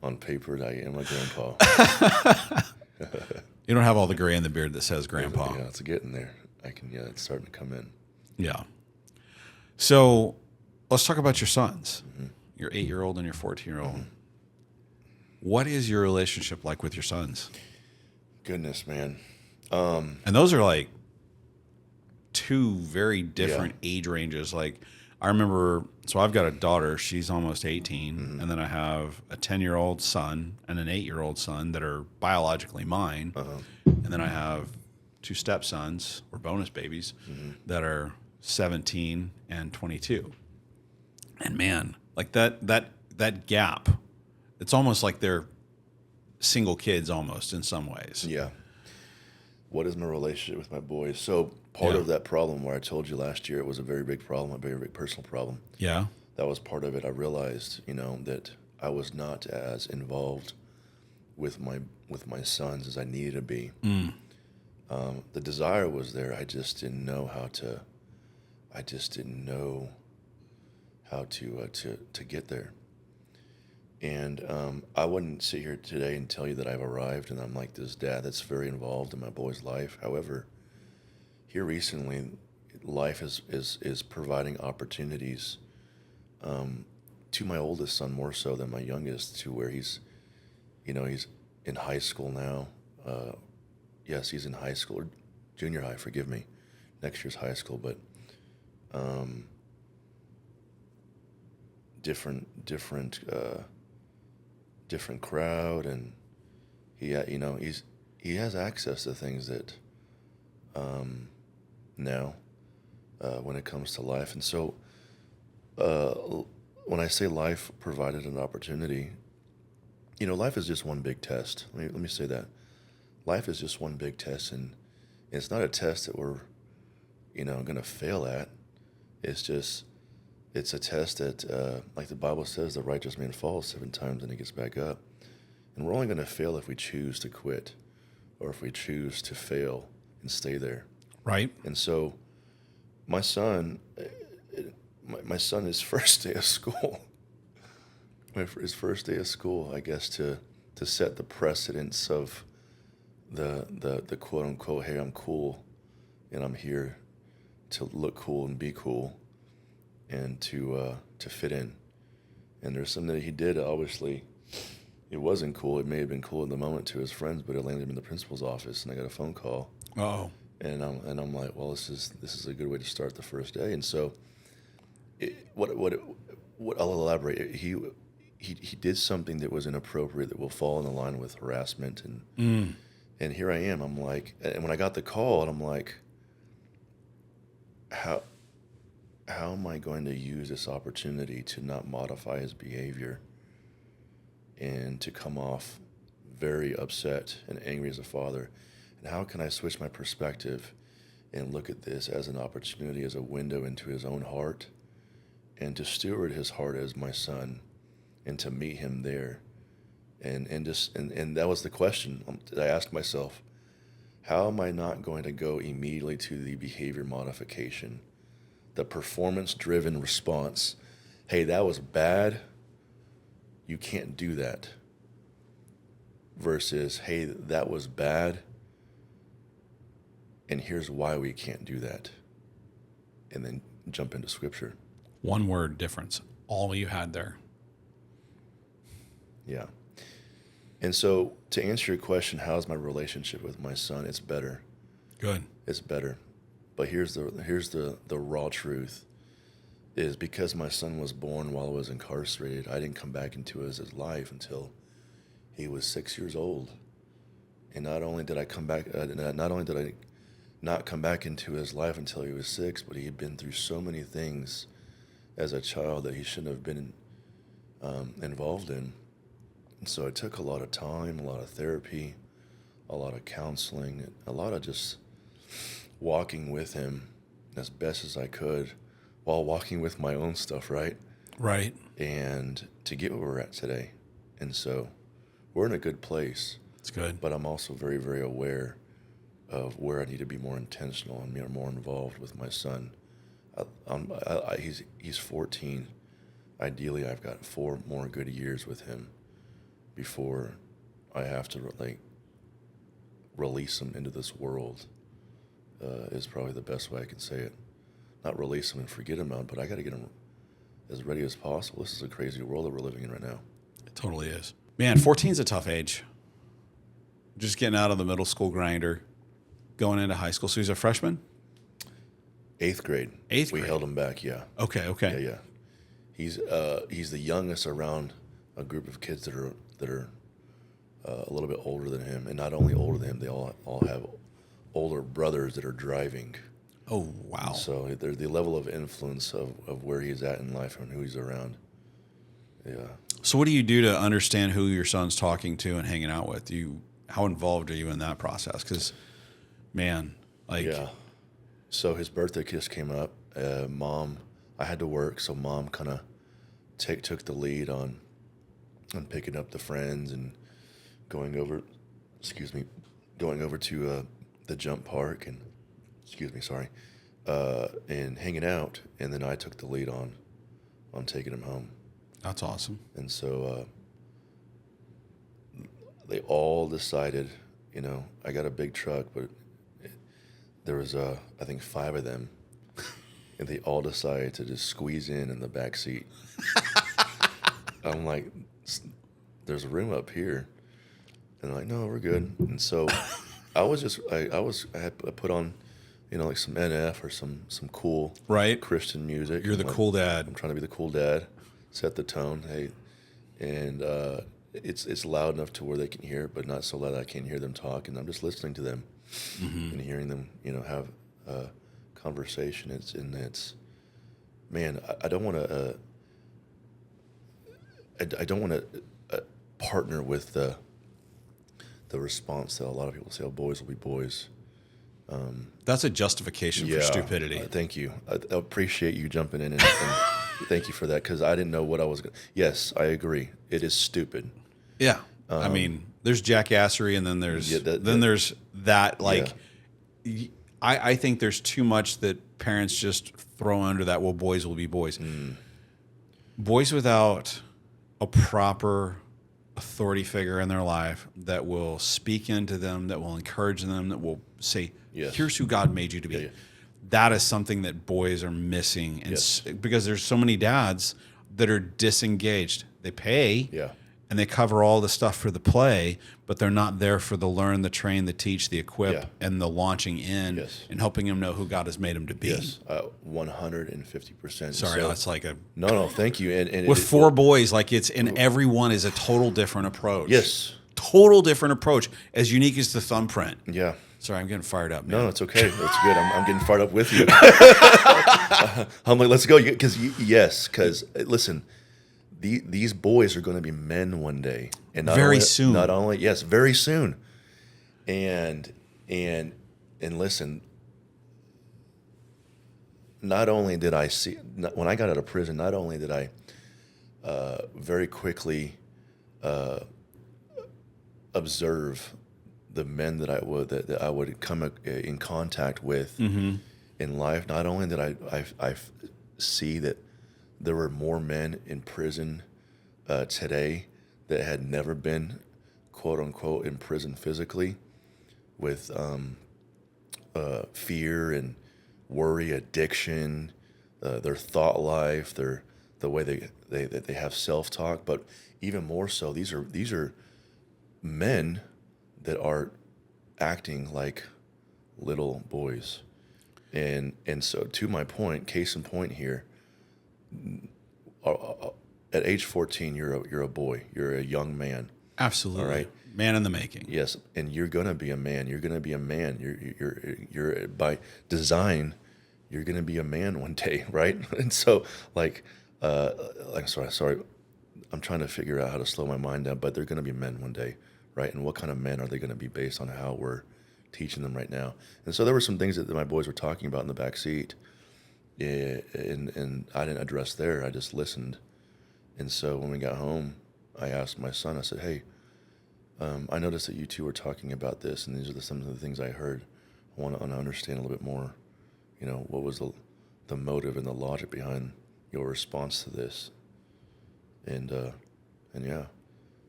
On paper, I am a grandpa. You don't have all the gray in the beard that says grandpa. Yeah, it's getting there. It's starting to come in. Yeah. So let's talk about your sons, your 8-year-old and your 14-year-old. Mm-hmm. What is your relationship like with your sons? Goodness, man. And those are like 2 very different age ranges. Like I remember, so I've got a daughter, she's almost 18, and then I have a 10-year-old son and an 8-year-old son that are biologically mine. And then I have 2 stepsons or bonus babies that are 17 and 22. And man, like that gap, it's almost like they're single kids almost in some ways. Yeah. What is my relationship with my boys? So part of that problem where I told you last year it was a very big problem, a very big personal problem. Yeah. that was part of it. I realized, that I was not as involved with my sons as I needed to be. The desire was there. I just didn't know how to. I just didn't know how to get there. And I wouldn't sit here today and tell you that I've arrived and I'm like this dad that's very involved in my boy's life. However, here recently, life is providing opportunities to my oldest son more so than my youngest, to where he's in high school now. Yes, he's in high school, or junior high, forgive me. Next year's high school, but different crowd, and he has access to things that now when it comes to life. And so when I say life provided an opportunity, life is just one big test. Let me say that. Life is just one big test, and it's not a test that we're going to fail at. It's a test that, like the Bible says, the righteous man falls 7 times and he gets back up. And we're only going to fail if we choose to quit, or if we choose to fail and stay there. Right. And so my son, his first day of school, his first day of school, I guess, to set the precedence of the quote unquote, hey, I'm cool and I'm here to look cool and be cool and to fit in. And there's something that he did, obviously it wasn't cool. It may have been cool in the moment to his friends, but it landed him in the principal's office, and I got a phone call. Oh. And I'm like, well, this is a good way to start the first day. And so what I'll elaborate, he did something that was inappropriate, that will fall in the line with harassment, and here I am. I'm like, and when I got the call, and I'm like, how am I going to use this opportunity to not modify his behavior and to come off very upset and angry as a father? And how can I switch my perspective and look at this as an opportunity, as a window into his own heart, and to steward his heart as my son, and to meet him there? And that was the question that I asked myself. How am I not going to go immediately to the behavior modification, the performance-driven response? Hey, that was bad. You can't do that. Versus, hey, that was bad, and here's why we can't do that. And then jump into scripture. One word difference. All you had there. Yeah. And so to answer your question, how's my relationship with my son? It's better. Good. It's better. But here's the raw truth, is because my son was born while I was incarcerated, I didn't come back into his life until he was 6 years old. And not only did I not come back into his life until he was 6, but he had been through so many things as a child that he shouldn't have been involved in. And so it took a lot of time, a lot of therapy, a lot of counseling, a lot of just walking with him as best as I could, while walking with my own stuff, right? Right. And to get where we're at today. And so we're in a good place. It's good. But I'm also very, very aware of where I need to be more intentional and more involved with my son. He's 14. Ideally, I've got 4 more good years with him before I have to release him into this world. Is probably the best way I can say it. Not release him and forget him out, but I got to get him as ready as possible. This is a crazy world that we're living in right now. It totally is. Man, 14 is a tough age. Just getting out of the middle school grinder, going into high school. So he's a freshman? 8th grade. 8th grade. We held him back, yeah. Okay. Yeah. He's the youngest around a group of kids that are a little bit older than him, and not only older than him, they all have older brothers that are driving. Oh, wow. So the level of influence of where he's at in life and who he's around. Yeah. So what do you do to understand who your son's talking to and hanging out with? How involved are you in that process? Because, man, yeah. So his birthday just came up. I had to work, so mom kind of took the lead on picking up the friends and going over to the jump park and and hanging out, and then I took the lead on taking them home. That's awesome. And so they all decided, I got a big truck, but there was I think 5 of them, and they all decided to just squeeze in the back seat. I'm like, there's a room up here, and they're like, no, we're good. And so I had put on, like some NF or some cool right Christian music. You're the cool dad. I'm trying to be the cool dad, set the tone. Hey, and it's loud enough to where they can hear it, but not so loud that I can't hear them talk. And I'm just listening to them and hearing them, have a conversation. It's man, I don't want to. I don't want to partner with the response that a lot of people say, "Oh, boys will be boys." That's a justification for stupidity. Thank you. I appreciate you jumping in and thank you for that, because I didn't know what I was going to. Yes, I agree. It is stupid. Yeah. I mean, there's jackassery, and then there's there's that, like, I think there's too much that parents just throw under that, well, boys will be boys. Boys without a proper authority figure in their life that will speak into them, that will encourage them, that will say, here's who God made you to be. Yeah. That is something that boys are missing. And because there's so many dads that are disengaged. They pay and they cover all the stuff for the play, but they're not there for the learn, the train, the teach, the equip, and the launching in and helping them know who God has made them to be. Yes, 150%. Sorry, that's like a... No, thank you. And with 4 boys, like it's... And every one is a total different approach. Yes. Total different approach, as unique as the thumbprint. Yeah. Sorry, I'm getting fired up, man. No, it's okay. That's good. I'm getting fired up with you. I'm like, let's go. Because listen, these boys are going to be men one day, and very soon. Very soon. And listen, not only did I see when I got out of prison, not only did I very quickly observe the men that I would come in contact with in life. Not only did I see that there were more men in prison today that had never been, quote unquote, in prison physically, with fear and worry, addiction, their thought life, the way they have self-talk. But even more so, these are men that are acting like little boys. And so, to my point, case in point here, at age 14, you're a boy. You're a young man. Absolutely. All right? Man in the making. Yes, and you're going to be a man. You're going to be a man. You're by design, you're going to be a man one day, right? And so, sorry, I'm trying to figure out how to slow my mind down, but they're going to be men one day. Right, and what kind of men are they going to be based on how we're teaching them right now? And so there were some things that my boys were talking about in the back seat, and I didn't address there. I just listened. And so when we got home, I asked my son. I said, "Hey, I noticed that you two were talking about this, and these are some of the things I heard. I want to understand a little bit more. What was the motive and the logic behind your response to this?" And yeah,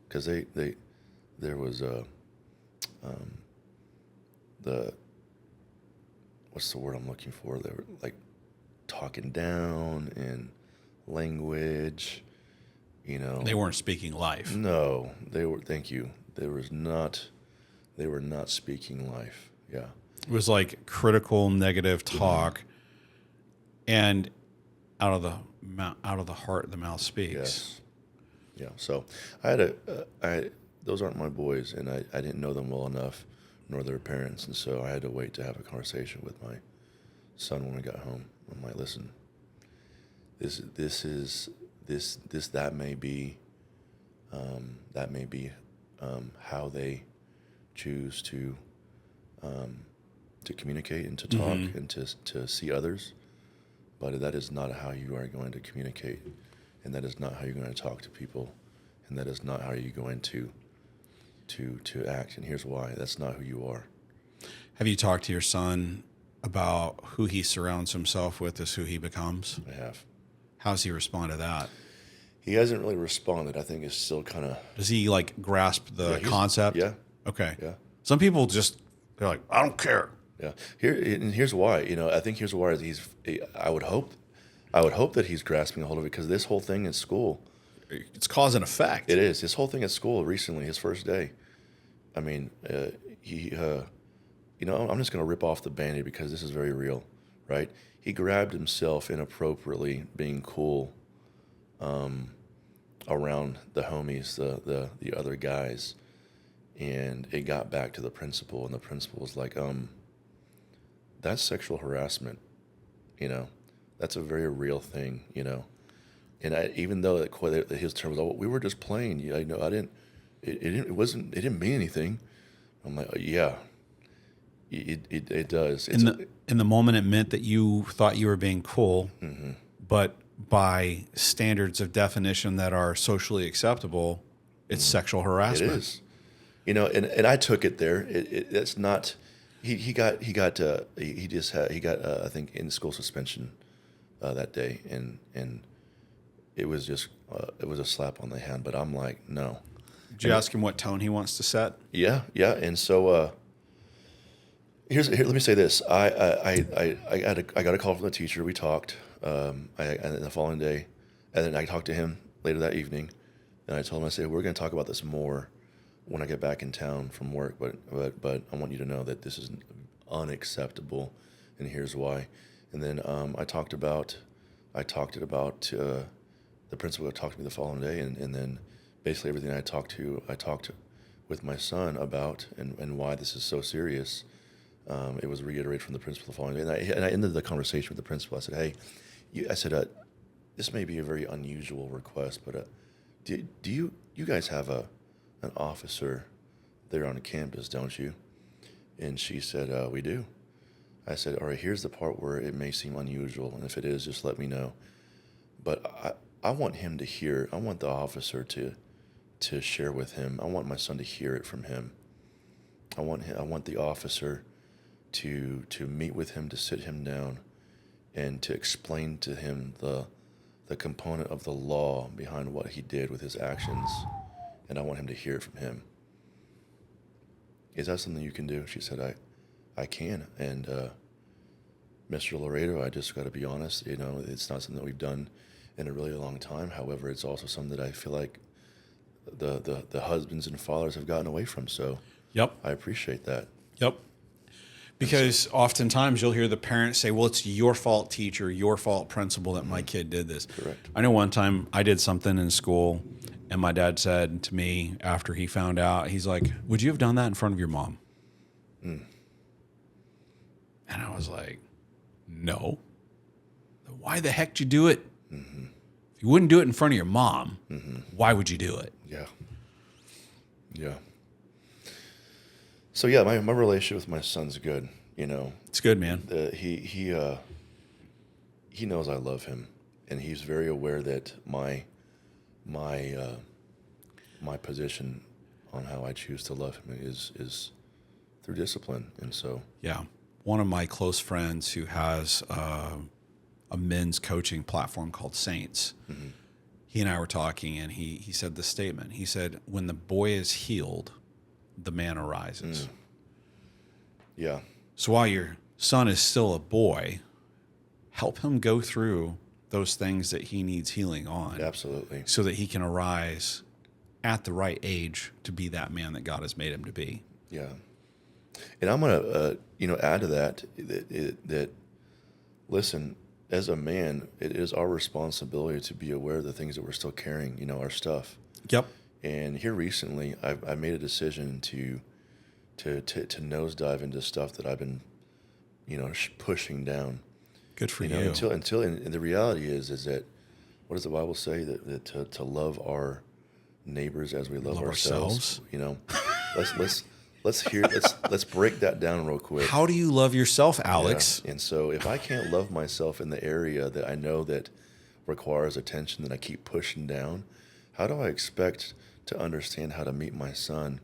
because there was what's the word I'm looking for? They were like talking down and language, They weren't speaking life. No, they were. Thank you. They were not speaking life. Yeah. It was like critical, negative talk, and out of the heart, the mouth speaks. Yes. Yeah. So those aren't my boys, and I didn't know them well enough, nor their parents, and so I had to wait to have a conversation with my son when we got home. I'm like, listen, that may be how they choose to communicate and to talk and to see others, but that is not how you are going to communicate and that is not how you're going to talk to people, and that is not how you're going to act. And here's why: that's not who you are. Have you talked to your son about who he surrounds himself with is who he becomes? I have. How's he respond to that? He hasn't really responded. I think it's still kind of. Does he like grasp the concept? Yeah. Okay. Yeah. Some people they're like, I don't care. Yeah. Here's why. I think here's why I would hope that he's grasping a hold of it, because this whole thing at school. It's cause and effect. It is. This whole thing at school recently, his first day. I mean, I'm just going to rip off the Band-Aid because this is very real, right? He grabbed himself inappropriately being cool around the homies, the other guys, and it got back to the principal, and the principal was like, that's sexual harassment, that's a very real thing, and even though his term was, we were just playing, it didn't mean anything. I'm like, yeah, it does. In the moment, it meant that you thought you were being cool, mm-hmm. but by standards of definition that are socially acceptable, it's sexual harassment. It is, and I took it there. It's not. He got I think in school suspension that day, and it was just it was a slap on the hand. But I'm like, no. Did you ask him what tone he wants to set? Yeah, and so here. Let me say this: I got a call from the teacher. We talked. And the following day, and then I talked to him later that evening, and I told him, I said, we're going to talk about this more when I get back in town from work, but I want you to know that this is unacceptable, and here's why. And then I talked it about the principal talked to me the following day, and then basically everything I talked with my son about and why this is so serious. It was reiterated from the principal the following day, and I ended the conversation with the principal. I said, hey, this may be a very unusual request, but do you guys have an officer there on campus, don't you? And she said, we do. I said, all right, here's the part where it may seem unusual, and if it is, just let me know. But I want him to hear. I want the officer to share with him. I want my son to hear it from him. I want the officer to meet with him, to sit him down, and to explain to him the component of the law behind what he did with his actions, and I want him to hear it from him. Is that something you can do? She said, I can. And Mr. Loredo, I just got to be honest, it's not something that we've done in a really long time. However, it's also something that I feel like the husbands and fathers have gotten away from. So yep, I appreciate that. Yep. Because oftentimes you'll hear the parents say, well, it's your fault, teacher, your fault, principal, that my kid did this. Correct. I know one time I did something in school, and my dad said to me after he found out, he's like, would you have done that in front of your mom? And I was like, no. Why the heck did you do it? Mm-hmm. If you wouldn't do it in front of your mom, why would you do it? Yeah. Yeah. So yeah, my relationship with my son's good. It's good, man. He knows I love him, and he's very aware that my position on how I choose to love him is through discipline, and so yeah. One of my close friends who has a men's coaching platform called Saints. Mm-hmm. He and I were talking, and he said this statement. He said, when the boy is healed, the man arises. Yeah. So while your son is still a boy, help him go through those things that he needs healing on. Absolutely. So that he can arise at the right age to be that man that God has made him to be. Yeah. And I'm going to, add to that, listen, as a man, it is our responsibility to be aware of the things that we're still carrying, our stuff. Yep. And here recently, I made a decision to nosedive into stuff that I've been, pushing down. Good for you. Until and the reality is that, what does the Bible say, that to love our neighbors as we love ourselves? Let's break that down real quick. How do you love yourself, Alex? Yeah. And so if I can't love myself in the area that I know that requires attention that I keep pushing down, how do I expect to understand how to meet my son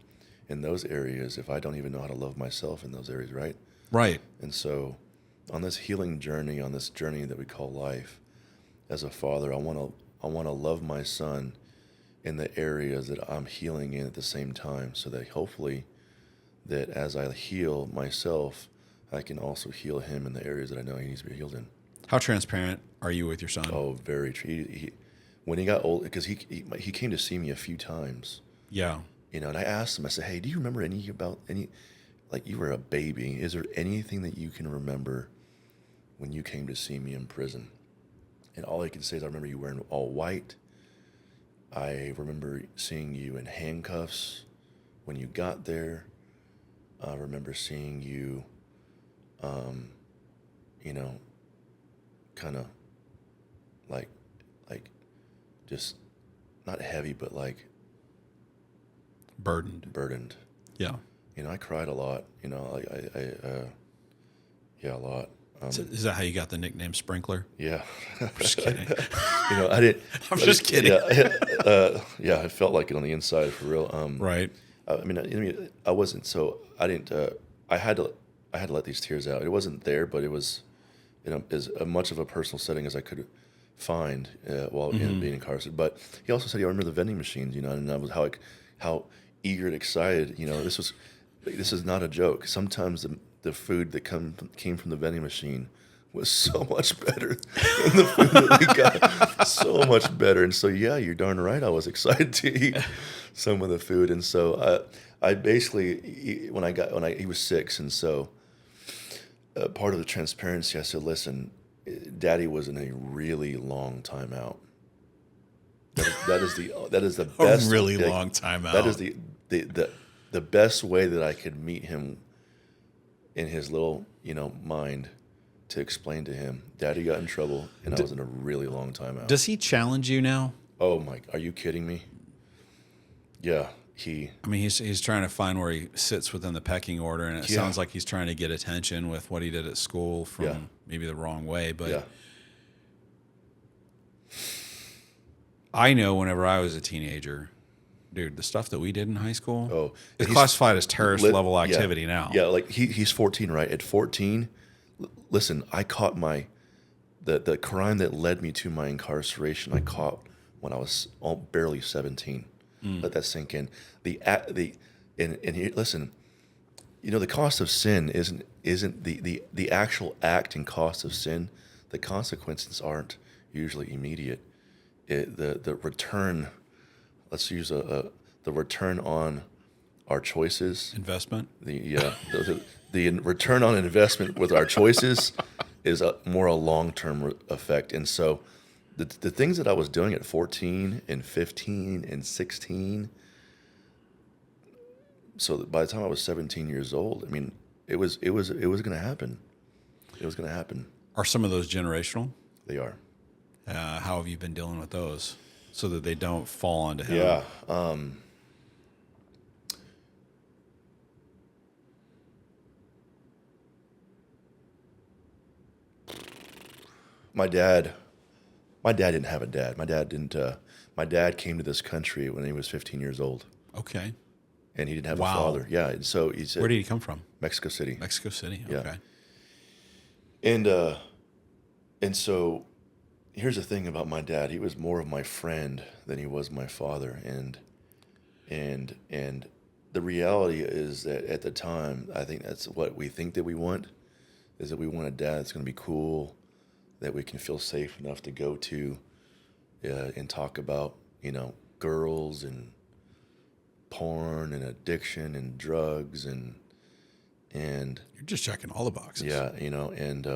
in those areas if I don't even know how to love myself in those areas, right? Right. And so on this healing journey, on this journey that we call life, as a father, I want to love my son in the areas that I'm healing in at the same time, so that hopefully that as I heal myself, I can also heal him in the areas that I know he needs to be healed in. How transparent are you with your son? Oh, very true. When he got old, because he came to see me a few times, Yeah. and I asked him, I said, hey, do you remember any, like you were a baby, is there anything that you can remember when you came to see me in prison? And all he could say is, I remember you wearing all white. I remember seeing you in handcuffs when you got there. I remember seeing you, kind of like just not heavy, but like Burdened. Yeah. I cried a lot. I a lot. Is that how you got the nickname Sprinkler? Yeah. I'm just kidding. I didn't. I'm just kidding. Yeah, I felt like it on the inside for real. Right. I wasn't. So I didn't. I had to let these tears out. It wasn't there, but it was, as much of a personal setting as I could find while being incarcerated. But he also said, "I remember the vending machines," and that was how eager and excited. This is not a joke. Sometimes the food that came from the vending machine was so much better than the food that we got. So much better. And so, yeah, you're darn right. I was excited to eat some of the food. And so I basically, he was 6. And so part of the transparency, I said, listen, Daddy was in a really long time out. That is the best. A really long time out. That is the best way that I could meet him in his little, mind, to explain to him, Daddy got in trouble, and I was in a really long time out. Does he challenge you now? Oh my! Are you kidding me? Yeah, he's trying to find where he sits within the pecking order, and it sounds like he's trying to get attention with what he did at school from maybe the wrong way. But I know whenever I was a teenager, dude, the stuff that we did in high school is classified as terrorist level activity now. Yeah, like he's 14, right? At 14, listen, I caught the crime that led me to my incarceration. I caught when I was barely 17. Let that sink in. Listen, the cost of sin isn't the actual act and cost of sin. The consequences aren't usually immediate. The return. Let's use the return on our choices. Investment? The return on investment with our choices is more a long-term effect. And so the things that I was doing at 14 and 15 and 16, so that by the time I was 17 years old, it was going to happen. It was going to happen. Are some of those generational? They are. How have you been dealing with those so that they don't fall onto him? Yeah. My dad didn't have a dad. My dad came to this country when he was 15 years old. Okay. And he didn't have a father. Yeah. And so he said, where did he come from? Mexico City. Mexico City. Okay. Yeah. And so here's the thing about my dad. He was more of my friend than he was my father. And the reality is that at the time, I think that's what we think that we want, is that we want a dad that's going to be cool, that we can feel safe enough to go to and talk about, girls and porn and addiction and drugs and you're just checking all the boxes. Yeah, and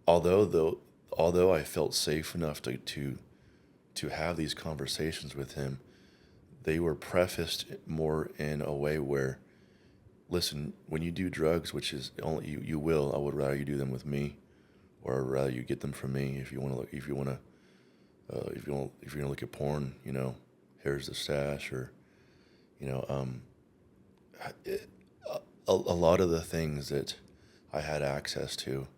although I felt safe enough to have these conversations with him, they were prefaced more in a way where, listen, when you do drugs, which is only you will, I would rather you do them with me, or I'd rather you get them from me. If you're gonna look at porn, here's the stash, or a lot of the things that I had access to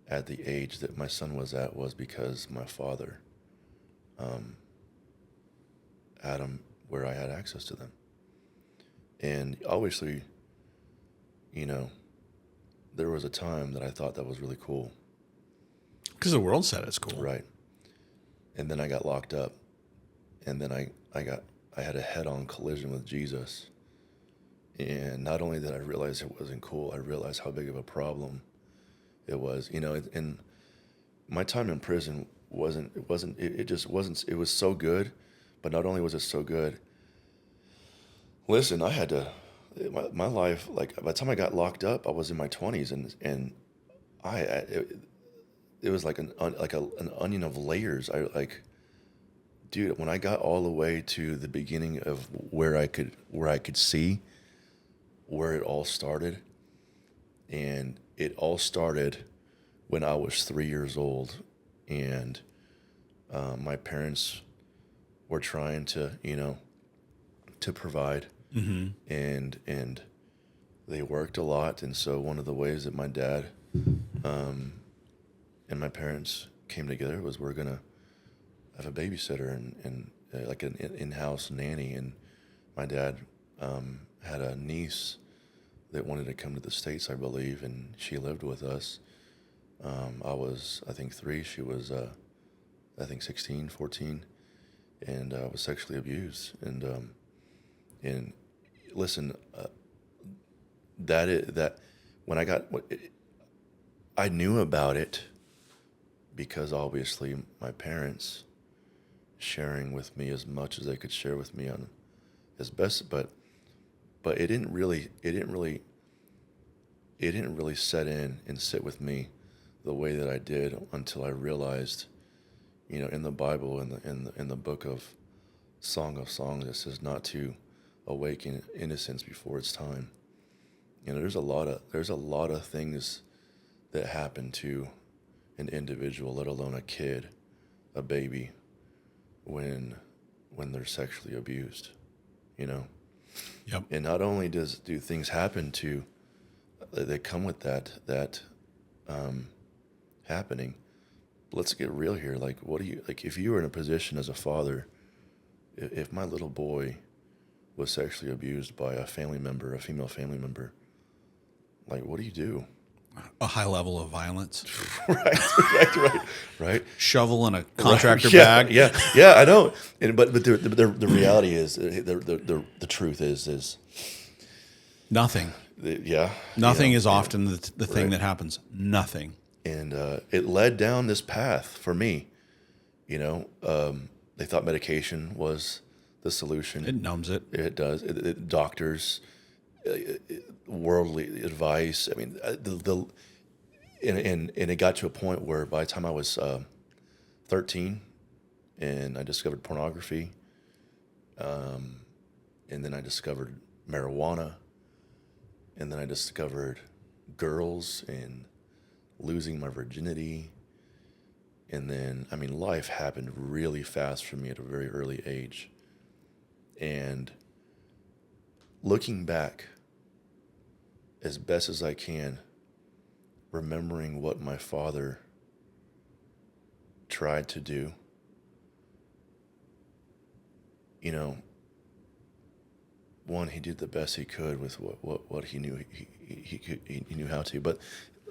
at the age that my son was at was because my father had them where I had access to them. And obviously, you know, there was a time that I thought that was really cool. Because the world said it's cool. Right. And then I got locked up. And then I had a head-on collision with Jesus. And not only did I realize it wasn't cool, I realized how big of a problem it was. You know, and my time in prison it was so good, but not only was it so good, listen, I had to, my life, like by the time I got locked up, I was in my 20s, and it was like an onion of layers. Dude, when I got all the way to the beginning of where I could see where it all started, and it all started when I was 3 years old, and my parents were trying to, to provide, and they worked a lot, and so one of the ways that my dad and my parents came together was we're gonna have a babysitter and like an in-house nanny, and my dad had a niece that wanted to come to the States, I believe, and she lived with us. I was, I think, 3. She was, I think, 16, 14, and was sexually abused. And listen, that when I knew about it because obviously my parents sharing with me as much as they could share with me on as best, but it didn't really set in and sit with me the way that I did until I realized, in the Bible, in the book of Song of Songs, it says not to awaken innocence before its time. There's a lot of things that happen to an individual, let alone a kid, a baby, when they're sexually abused, Yep. And not only do things happen to, they come with that happening. But let's get real here. Like, if you were in a position as a father, if my little boy was sexually abused by a family member, a female family member, like, what do you do? A high level of violence. right. Shovel in a contractor right. bag. Yeah, I know. But the reality is, the truth is Nothing. Nothing is often the thing that happens. Nothing. And it led down this path for me. They thought medication was the solution. It numbs it. It does. Doctors, worldly advice. I mean, and it got to a point where by the time I was 13, and I discovered pornography, and then I discovered marijuana, and then I discovered girls and losing my virginity. And then, life happened really fast for me at a very early age. And looking back, as best as I can, remembering what my father tried to do, one, he did the best he could with what he knew he knew how to. But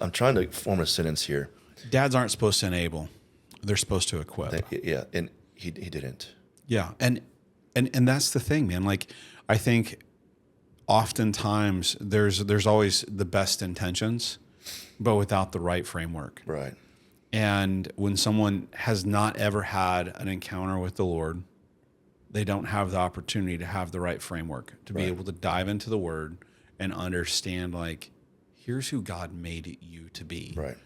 I'm trying to form a sentence here. Dads aren't supposed to enable; they're supposed to equip. Yeah, and he didn't. Yeah, and that's the thing, man. Like, I think oftentimes there's always the best intentions, but without the right framework. Right. And when someone has not ever had an encounter with the Lord, they don't have the opportunity to have the right framework, to be able to dive into the Word and understand, like, here's who God made you to be. Right.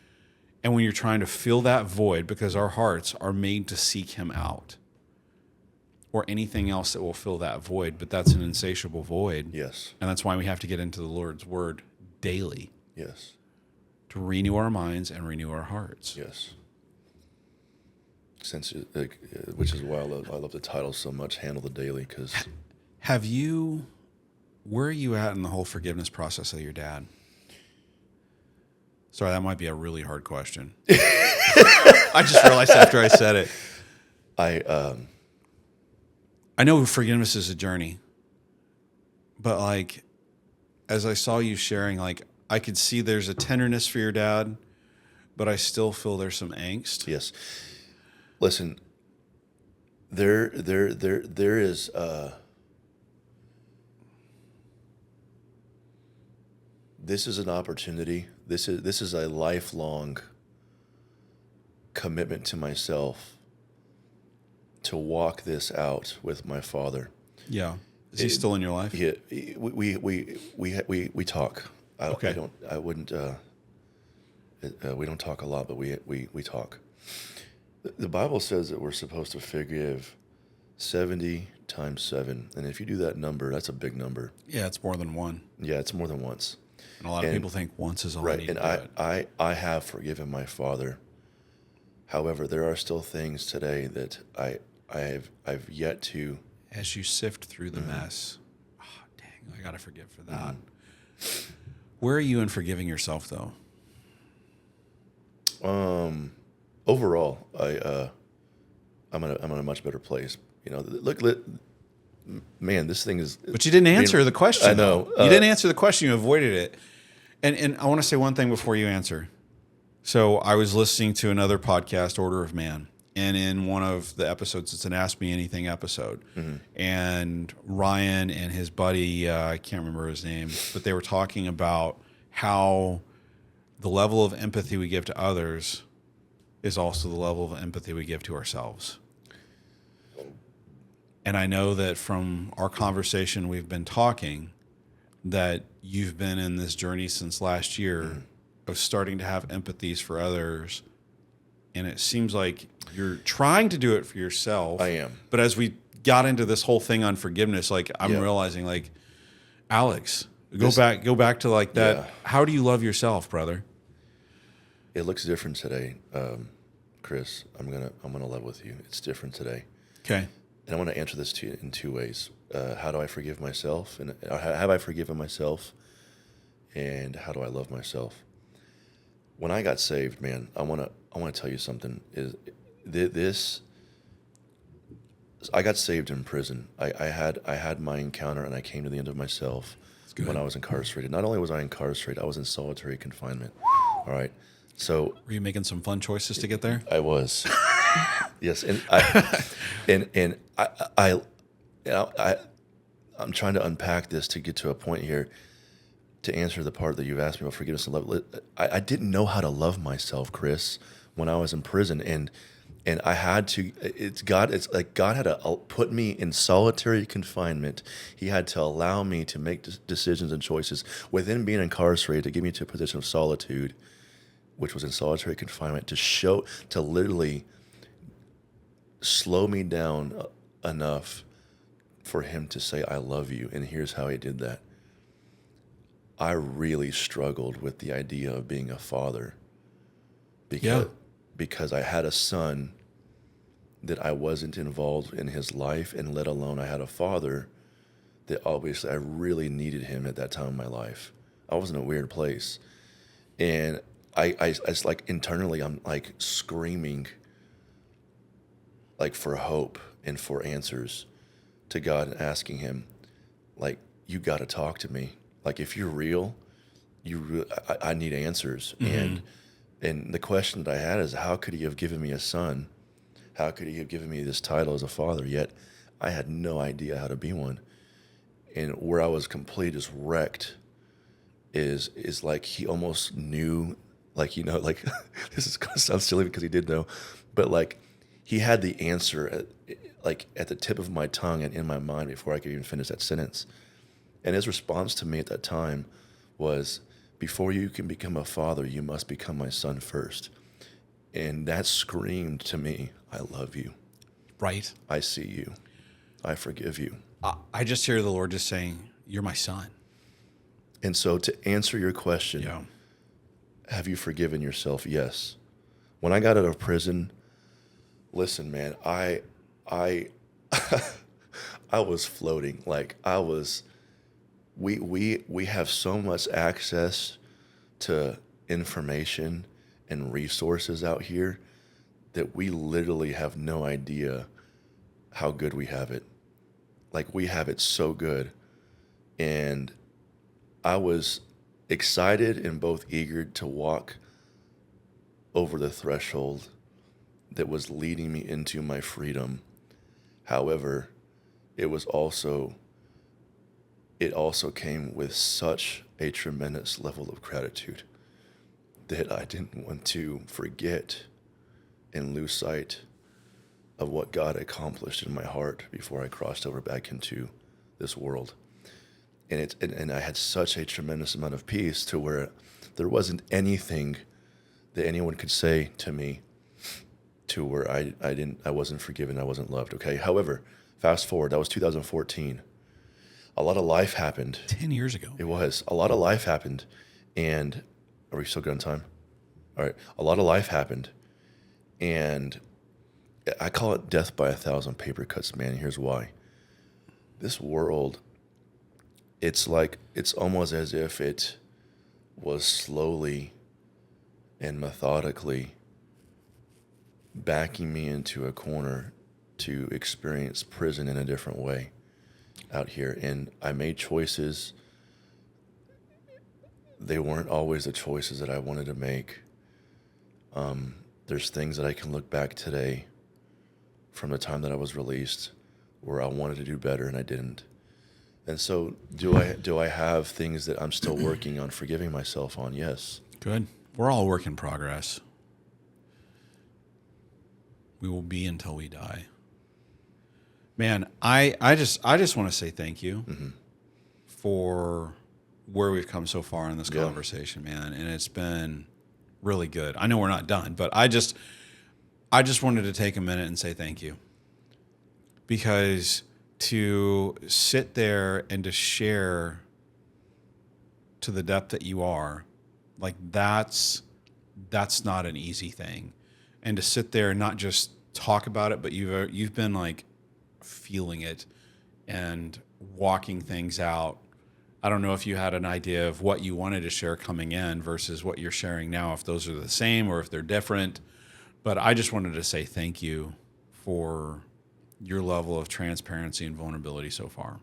And when you're trying to fill that void, because our hearts are made to seek Him out, or anything else that will fill that void, but that's an insatiable void. Yes. And that's why we have to get into the Lord's Word daily. Yes. To renew our minds and renew our hearts. Yes. Which is why I love the title so much, Handle the Daily, because... Where are you at in the whole forgiveness process of your dad? Sorry, that might be a really hard question. I just realized after I said it. I know forgiveness is a journey, but like, as I saw you sharing, like, I could see there's a tenderness for your dad, but I still feel there's some angst. Yes. Listen, there is this is an opportunity. This is a lifelong commitment to myself to walk this out with my father. Yeah. Is he still in your life? Yeah, we talk. Okay. We don't talk a lot, but we talk. The Bible says that we're supposed to forgive 70 times 7, and if you do that number, that's a big number. Yeah, it's more than one. Yeah, it's more than once. And a lot of people think once is all I need to do it. I have forgiven my father. However, there are still things today that I've yet to. As you sift through the mess, oh, dang, I got to forgive for that. Where are you in forgiving yourself, though? Overall, I'm in a much better place. You know, look, man, this thing is. But you didn't answer the question. I know. You didn't answer the question. You avoided it. And I want to say one thing before you answer. So I was listening to another podcast, Order of Man. And in one of the episodes, it's an Ask Me Anything episode. Mm-hmm. And Ryan and his buddy, I can't remember his name, but they were talking about how the level of empathy we give to others is also the level of empathy we give to ourselves. And I know that from our conversation we've been talking, that you've been in this journey since last year of starting to have empathies for others. And it seems like you're trying to do it for yourself. I am. But as we got into this whole thing on forgiveness, like I'm realizing, like, Alex, go back to like that. Yeah. How do you love yourself, brother? It looks different today, Chris. I'm gonna level with you. It's different today. Okay. And I want to answer this in two ways. How do I forgive myself? And have I forgiven myself? And how do I love myself? When I got saved, man, I want to tell you something. I got saved in prison. I had my encounter, and I came to the end of myself when I was incarcerated. Not only was I incarcerated, I was in solitary confinement. All right. So were you making some fun choices to get there? I was. Yes, and I'm trying to unpack this to get to a point here to answer the part that you've asked me about forgiveness and love. I didn't know how to love myself, Chris, when I was in prison, and I had to. It's like God had to put me in solitary confinement. He had to allow me to make decisions and choices within being incarcerated to get me to a position of solitude, which was in solitary confinement, to literally slow me down enough for him to say, I love you. And here's how he did that. I really struggled with the idea of being a father because I had a son that I wasn't involved in his life, and let alone I had a father that obviously I really needed him at that time in my life. I was in a weird place. And I like internally, I'm like screaming like for hope and for answers to God, and asking him, like, you got to talk to me. Like, if you're real, I need answers. Mm-hmm. And the question that I had is, how could he have given me a son? How could he have given me this title as a father? Yet I had no idea how to be one. And where I was completely just wrecked is like he almost knew, like, you know, like this is going to sound silly because he did know, but like he had the answer at the tip of my tongue and in my mind before I could even finish that sentence. And his response to me at that time was, before you can become a father, you must become my son first. And that screamed to me, I love you. Right. I see you. I forgive you. I just hear the Lord just saying, you're my son. And so to answer your question, have you forgiven yourself? Yes. When I got out of prison, listen, man, I was floating. Like I was, we have so much access to information and resources out here that we literally have no idea how good we have it. Like, we have it so good. And I was excited and both eager to walk over the threshold that was leading me into my freedom. However, it also came with such a tremendous level of gratitude that I didn't want to forget and lose sight of what God accomplished in my heart before I crossed over back into this world. And I had such a tremendous amount of peace to where there wasn't anything that anyone could say to me to where I wasn't forgiven, I wasn't loved. Okay. However, fast forward, that was 2014. A lot of life happened. 10 years ago. It was. A lot of life happened. And are we still good on time? All right. A lot of life happened. And I call it death by 1,000 paper cuts, man. Here's why. This world, it's almost as if it was slowly and methodically backing me into a corner to experience prison in a different way out here. And I made choices. They weren't always the choices that I wanted to make. There's things that I can look back today from the time that I was released where I wanted to do better and I didn't. And so do I have things that I'm still working on forgiving myself on? Yes. Good. We're all a work in progress. We will be until we die. Man, I just want to say thank you for where we've come so far in this conversation, man. And it's been really good. I know we're not done, but I just wanted to take a minute and say thank you. Because to sit there and to share to the depth that you are, like that's not an easy thing. And to sit there and not just talk about it, but you've been like feeling it and walking things out. I don't know if you had an idea of what you wanted to share coming in versus what you're sharing now, if those are the same or if they're different. But I just wanted to say thank you for your level of transparency and vulnerability so far.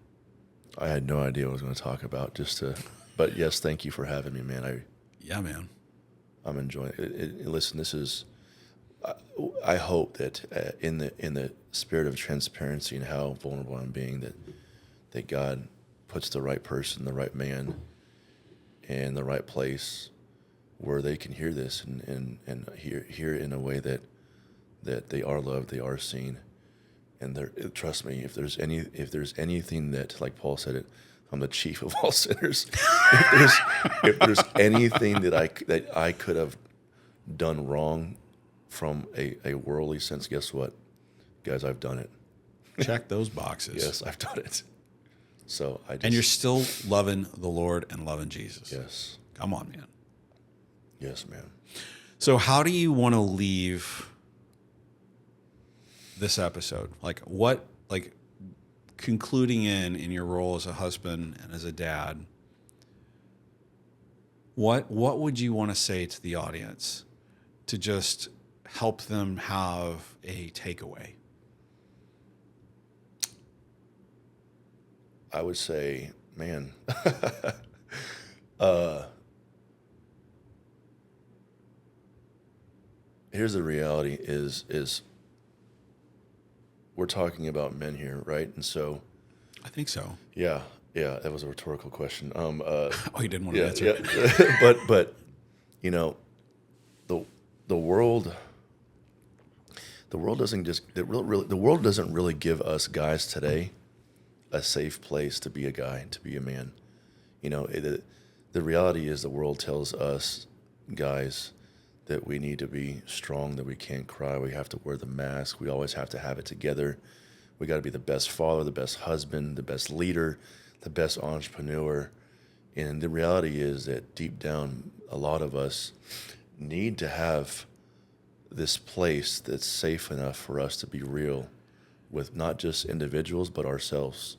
I had no idea what I was going to talk about but yes, thank you for having me, man. Yeah, man. I'm enjoying it. Listen, this is, I hope that in the spirit of transparency and how vulnerable I'm being, that God puts the right person, the right man in the right place where they can hear this and hear in a way that they are loved, they are seen. And trust me, if there's anything that, like Paul said it, I'm the chief of all sinners. if there's anything that I could have done wrong from a worldly sense, guess what? Guys, I've done it. Check those boxes. Yes, I've done it. So and you're still loving the Lord and loving Jesus. Yes. Come on, man. Yes, man. So how do you want to leave this episode? Like concluding in your role as a husband and as a dad, what would you want to say to the audience to just help them have a takeaway? I would say, man, here's the reality is we're talking about men here, right? And so I think so. Yeah, that was a rhetorical question. Oh, you didn't want to answer it. Yeah. but you know, the world doesn't really give us guys today a safe place to be a guy, to be a man. You know, the reality is the world tells us guys that we need to be strong, that we can't cry, we have to wear the mask, we always have to have it together. We got to be the best father, the best husband, the best leader, the best entrepreneur. And the reality is that deep down, a lot of us need to have this place that's safe enough for us to be real with not just individuals, but ourselves.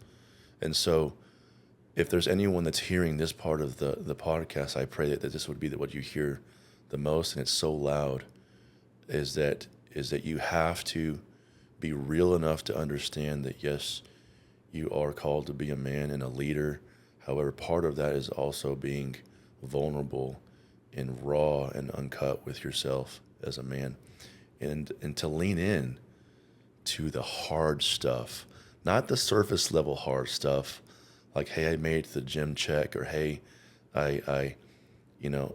And so if there's anyone that's hearing this part of the podcast, I pray that this would be what you hear the most, and it's so loud, is that you have to be real enough to understand that, yes, you are called to be a man and a leader. However, part of that is also being vulnerable and raw and uncut with yourself as a man, and to lean in to the hard stuff, not the surface level hard stuff, like, hey, I made it to the gym check, or hey, I you know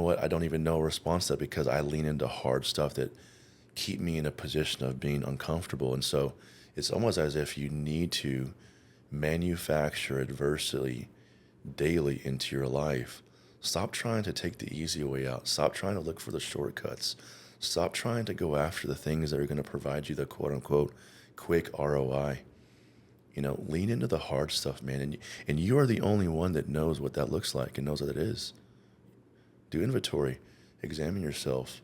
what, I don't even know a response to that, because I lean into hard stuff that keep me in a position of being uncomfortable. And so it's almost as if you need to manufacture adversity daily into your life. Stop trying to take the easy way out. Stop trying to look for the shortcuts. Stop trying to go after the things that are going to provide you the quote unquote quick ROI. Lean into the hard stuff, man. And you are the only one that knows what that looks like and knows what it is. Do inventory, examine yourself,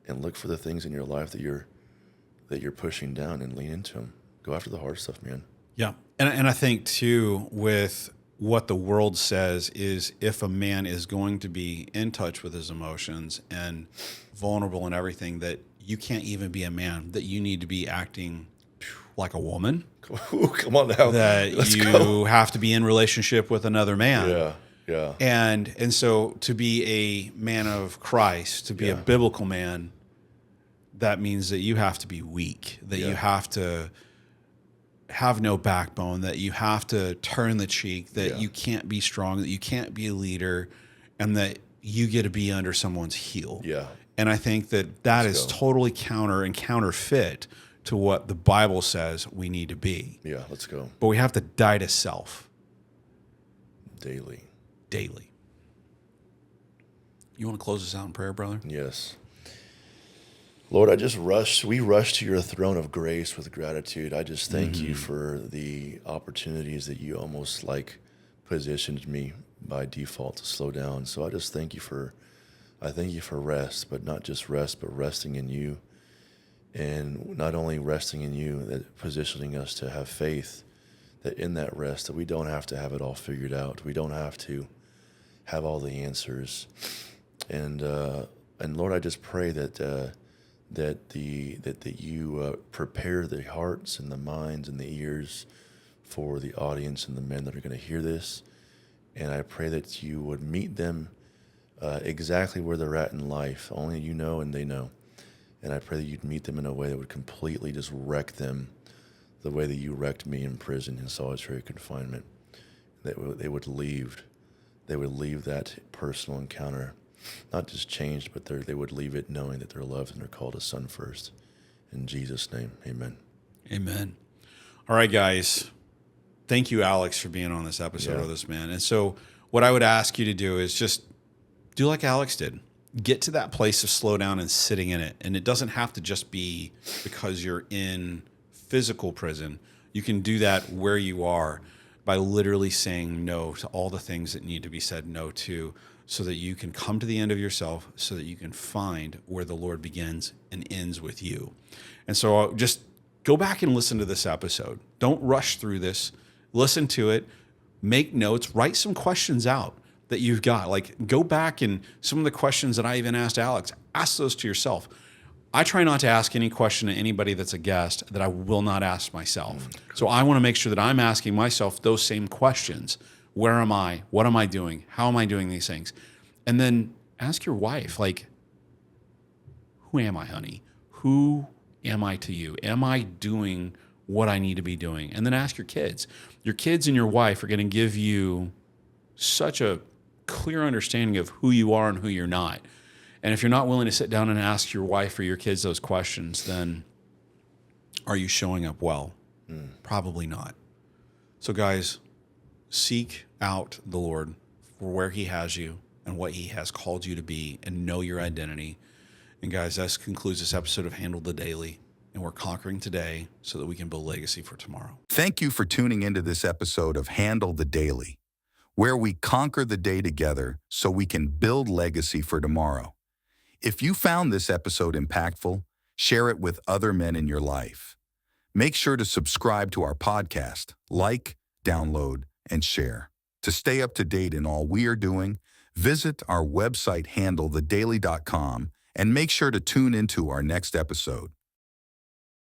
and look for the things in your life that you're pushing down, and lean into them. Go after the hard stuff, man. Yeah. And I think too, with what the world says, is if a man is going to be in touch with his emotions and vulnerable and everything, that you can't even be a man, that you need to be acting like a woman. Ooh, come on now. That Let's you go. have to be in relationship with another man. Yeah. And so to be a man of Christ, to be a biblical man, that means that you have to be weak, that you have to have no backbone, that you have to turn the cheek, that you can't be strong, that you can't be a leader, and that you get to be under someone's heel. Yeah. And I think that is totally counterfeit to what the Bible says we need to be. Yeah, let's go. But we have to die to self. Daily. You want to close us out in prayer, brother? Yes. Lord, we rush to your throne of grace with gratitude. I just thank you for the opportunities that you almost like positioned me by default to slow down. So I just thank you for rest, but not just rest, but resting in you. And not only resting in you, that positioning us to have faith, that in that rest, that we don't have to have it all figured out. We don't have to have all the answers. And Lord, I just pray that you prepare the hearts and the minds and the ears for the audience and the men that are going to hear this. And I pray that you would meet them exactly where they're at in life. Only you know and they know. And I pray that you'd meet them in a way that would completely just wreck them the way that you wrecked me in prison in solitary confinement. They would leave that personal encounter not just changed, but they would leave it knowing that they're loved and they're called a son first. In Jesus' name, amen. Amen. All right, guys. Thank you, Alex, for being on this episode of this, man. And so what I would ask you to do is just do like Alex did. Get to that place of slow down and sitting in it. And it doesn't have to just be because you're in physical prison. You can do that where you are by literally saying no to all the things that need to be said no to, so that you can come to the end of yourself, so that you can find where the Lord begins and ends with you. And so just go back and listen to this episode. Don't rush through this. Listen to it. Make notes. Write some questions out that you've got. Like, go back and some of the questions that I even asked Alex, ask those to yourself. I try not to ask any question to anybody that's a guest that I will not ask myself. So I want to make sure that I'm asking myself those same questions. Where am I? What am I doing? How am I doing these things? And then ask your wife, like, who am I, honey? Who am I to you? Am I doing what I need to be doing? And then ask your kids. Your kids and your wife are going to give you such a clear understanding of who you are and who you're not. And if you're not willing to sit down and ask your wife or your kids those questions, then are you showing up well? Probably not. So guys, seek out the Lord for where he has you and what he has called you to be, and know your identity. And guys, this concludes this episode of Handle the Daily, and we're conquering today so that we can build legacy for tomorrow. Thank you for tuning into this episode of Handle the Daily, where we conquer the day together so we can build legacy for tomorrow. If you found this episode impactful, share it with other men in your life. Make sure to subscribe to our podcast, like, download, and share. To stay up to date in all we are doing, visit our website handle thedaily.com and make sure to tune into our next episode.